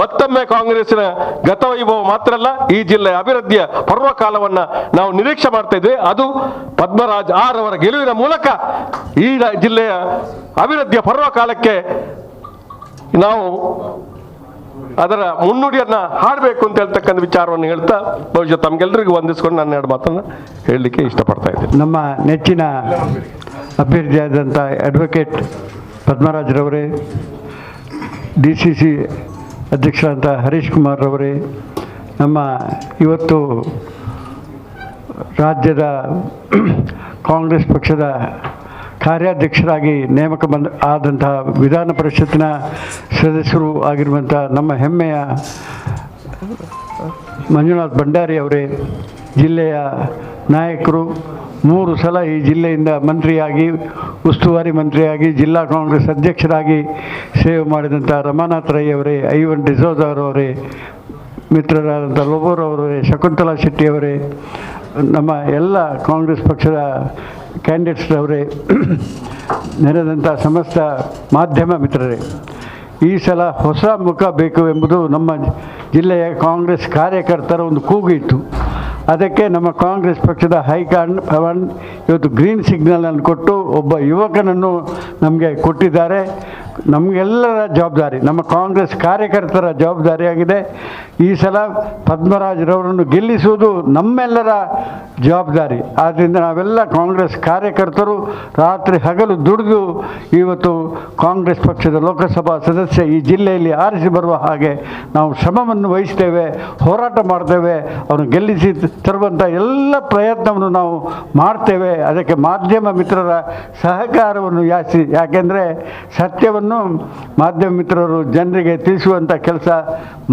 ಮತ್ತೊಮ್ಮೆ ಕಾಂಗ್ರೆಸ್ಸಿನ ಗತವೈಭವ ಮಾತ್ರ ಅಲ್ಲ, ಈ ಜಿಲ್ಲೆಯ ಅಭಿವೃದ್ಧಿಯ ಪರ್ವಕಾಲವನ್ನು ನಾವು ನಿರೀಕ್ಷೆ ಮಾಡ್ತಾ ಇದ್ವಿ. ಅದು ಪದ್ಮರಾಜ್ ಆರ್ ಅವರ ಗೆಲುವಿನ ಮೂಲಕ ಈ ಜಿಲ್ಲೆಯ ಅಭಿವೃದ್ಧಿಯ ಪರ್ವಕಾಲಕ್ಕೆ ನಾವು ಅದರ ಮುನ್ನುಡಿಯನ್ನು ಹಾಡಬೇಕು ಅಂತ ಹೇಳ್ತಕ್ಕಂಥ ವಿಚಾರವನ್ನು ಹೇಳ್ತಾ ಬಹುಶಃ ತಮಗೆಲ್ಲರಿಗೂ ವಂದಿಸ್ಕೊಂಡು ನನ್ನ 2 ಮಾತನ್ನು ಹೇಳಲಿಕ್ಕೆ ಇಷ್ಟಪಡ್ತಾ ಇದ್ದೀನಿ. ನಮ್ಮ ನೆಚ್ಚಿನ ಅಭ್ಯರ್ಥಿಯಾದಂಥ ಅಡ್ವೊಕೇಟ್ ಪದ್ಮರಾಜ್ರವರೇ, DCC ಅಧ್ಯಕ್ಷರಾದಂಥ ಹರೀಶ್ ಕುಮಾರ್ ಅವರೇ, ನಮ್ಮ ಇವತ್ತು ರಾಜ್ಯದ ಕಾಂಗ್ರೆಸ್ ಪಕ್ಷದ ಕಾರ್ಯಾಧ್ಯಕ್ಷರಾಗಿ ನೇಮಕ ಆದಂತಹ ವಿಧಾನ ಪರಿಷತ್ತಿನ ಸದಸ್ಯರು ಆಗಿರುವಂಥ ನಮ್ಮ ಹೆಮ್ಮೆಯ ಮಂಜುನಾಥ್ ಭಂಡಾರಿ ಅವರೇ, ಜಿಲ್ಲೆಯ ನಾಯಕರು, 3 ಸಲ ಈ ಜಿಲ್ಲೆಯಿಂದ ಮಂತ್ರಿಯಾಗಿ, ಉಸ್ತುವಾರಿ ಮಂತ್ರಿಯಾಗಿ, ಜಿಲ್ಲಾ ಕಾಂಗ್ರೆಸ್ ಅಧ್ಯಕ್ಷರಾಗಿ ಸೇವೆ ಮಾಡಿದಂಥ ರಮಾನಾಥ್ ರೈ ಅವರೇ, ಐವನ್ ಡಿಸೋಜ ಅವರವರೇ, ಮಿತ್ರರಾದಂಥ ಲೋಬೋರ್ ಅವರೇ, ಶಕುಂತಲಾ ಶೆಟ್ಟಿಯವರೇ, ನಮ್ಮ ಎಲ್ಲ ಕಾಂಗ್ರೆಸ್ ಪಕ್ಷದ ಕ್ಯಾಂಡಿಡೇಟ್ಸ್ರವರೇ, ನೆರೆದಂಥ ಸಮಸ್ತ ಮಾಧ್ಯಮ ಮಿತ್ರರೇ, ಈ ಸಲ ಹೊಸ ಮುಖ ಬೇಕು ಎಂಬುದು ನಮ್ಮ ಜಿಲ್ಲೆಯ ಕಾಂಗ್ರೆಸ್ ಕಾರ್ಯಕರ್ತರ ಒಂದು ಕೂಗು ಇತ್ತು. ಅದಕ್ಕೆ ನಮ್ಮ ಕಾಂಗ್ರೆಸ್ ಪಕ್ಷದ ಹೈಕಮಾಂಡ್ ಇವತ್ತು ಗ್ರೀನ್ ಸಿಗ್ನಲನ್ನು ಕೊಟ್ಟು ಒಬ್ಬ ಯುವಕನನ್ನು ನಮಗೆ ಕೊಟ್ಟಿದ್ದಾರೆ. ನಮಗೆಲ್ಲರ ಜವಾಬ್ದಾರಿ, ನಮ್ಮ ಕಾಂಗ್ರೆಸ್ ಕಾರ್ಯಕರ್ತರ ಜವಾಬ್ದಾರಿಯಾಗಿದೆ. ಈ ಸಲ ಪದ್ಮರಾಜ್ರವರನ್ನು ಗೆಲ್ಲಿಸುವುದು ನಮ್ಮೆಲ್ಲರ ಜವಾಬ್ದಾರಿ. ಆದ್ದರಿಂದ ನಾವೆಲ್ಲ ಕಾಂಗ್ರೆಸ್ ಕಾರ್ಯಕರ್ತರು ರಾತ್ರಿ ಹಗಲು ದುಡಿದು ಇವತ್ತು ಕಾಂಗ್ರೆಸ್ ಪಕ್ಷದ ಲೋಕಸಭಾ ಸದಸ್ಯ ಈ ಜಿಲ್ಲೆಯಲ್ಲಿ ಆರಿಸಿ ಬರುವ ಹಾಗೆ ನಾವು ಶ್ರಮವನ್ನು ವಹಿಸ್ತೇವೆ, ಹೋರಾಟ ಮಾಡ್ತೇವೆ. ಅವನು ಗೆಲ್ಲಿಸಿ ತರುವಂಥ ಎಲ್ಲ ಪ್ರಯತ್ನವನ್ನು ನಾವು ಮಾಡ್ತೇವೆ. ಅದಕ್ಕೆ ಮಾಧ್ಯಮ ಮಿತ್ರರ ಸಹಕಾರವನ್ನು ಯಾಕೆಂದರೆ ಸತ್ಯವನ್ನು ಮಾಧ್ಯಮ ಮಿತ್ರರು ಜನರಿಗೆ ತಿಳಿಸುವಂಥ ಕೆಲಸ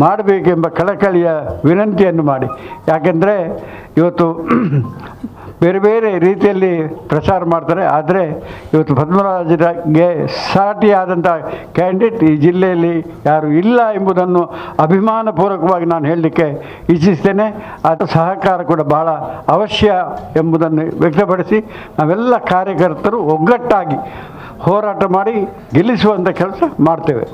ಮಾಡಬೇಕೆಂಬ ಕಳಕಳಿಯ ವಿನಂತಿಯನ್ನು ಮಾಡಿ. ಯಾಕೆಂದರೆ ಇವತ್ತು ಬೇರೆ ಬೇರೆ ರೀತಿಯಲ್ಲಿ ಪ್ರಚಾರ ಮಾಡ್ತಾರೆ. ಆದರೆ ಇವತ್ತು ಪದ್ಮರಾಜರಿಗೆ ಸಾಟಿಯಾದಂಥ ಕ್ಯಾಂಡಿಡೇಟ್ ಈ ಜಿಲ್ಲೆಯಲ್ಲಿ ಯಾರು ಇಲ್ಲ ಎಂಬುದನ್ನು ಅಭಿಮಾನಪೂರ್ವಕವಾಗಿ ನಾನು ಹೇಳಲಿಕ್ಕೆ ಇಚ್ಛಿಸ್ತೇನೆ. ಅದರ ಸಹಕಾರ ಕೂಡ ಭಾಳ ಅವಶ್ಯ ಎಂಬುದನ್ನು ವ್ಯಕ್ತಪಡಿಸಿ ನಾವೆಲ್ಲ ಕಾರ್ಯಕರ್ತರು ಒಗ್ಗಟ್ಟಾಗಿ ಹೋರಾಟ ಮಾಡಿ ಗೆಲ್ಲಿಸುವಂಥ ಕೆಲಸ ಮಾಡ್ತೇವೆ.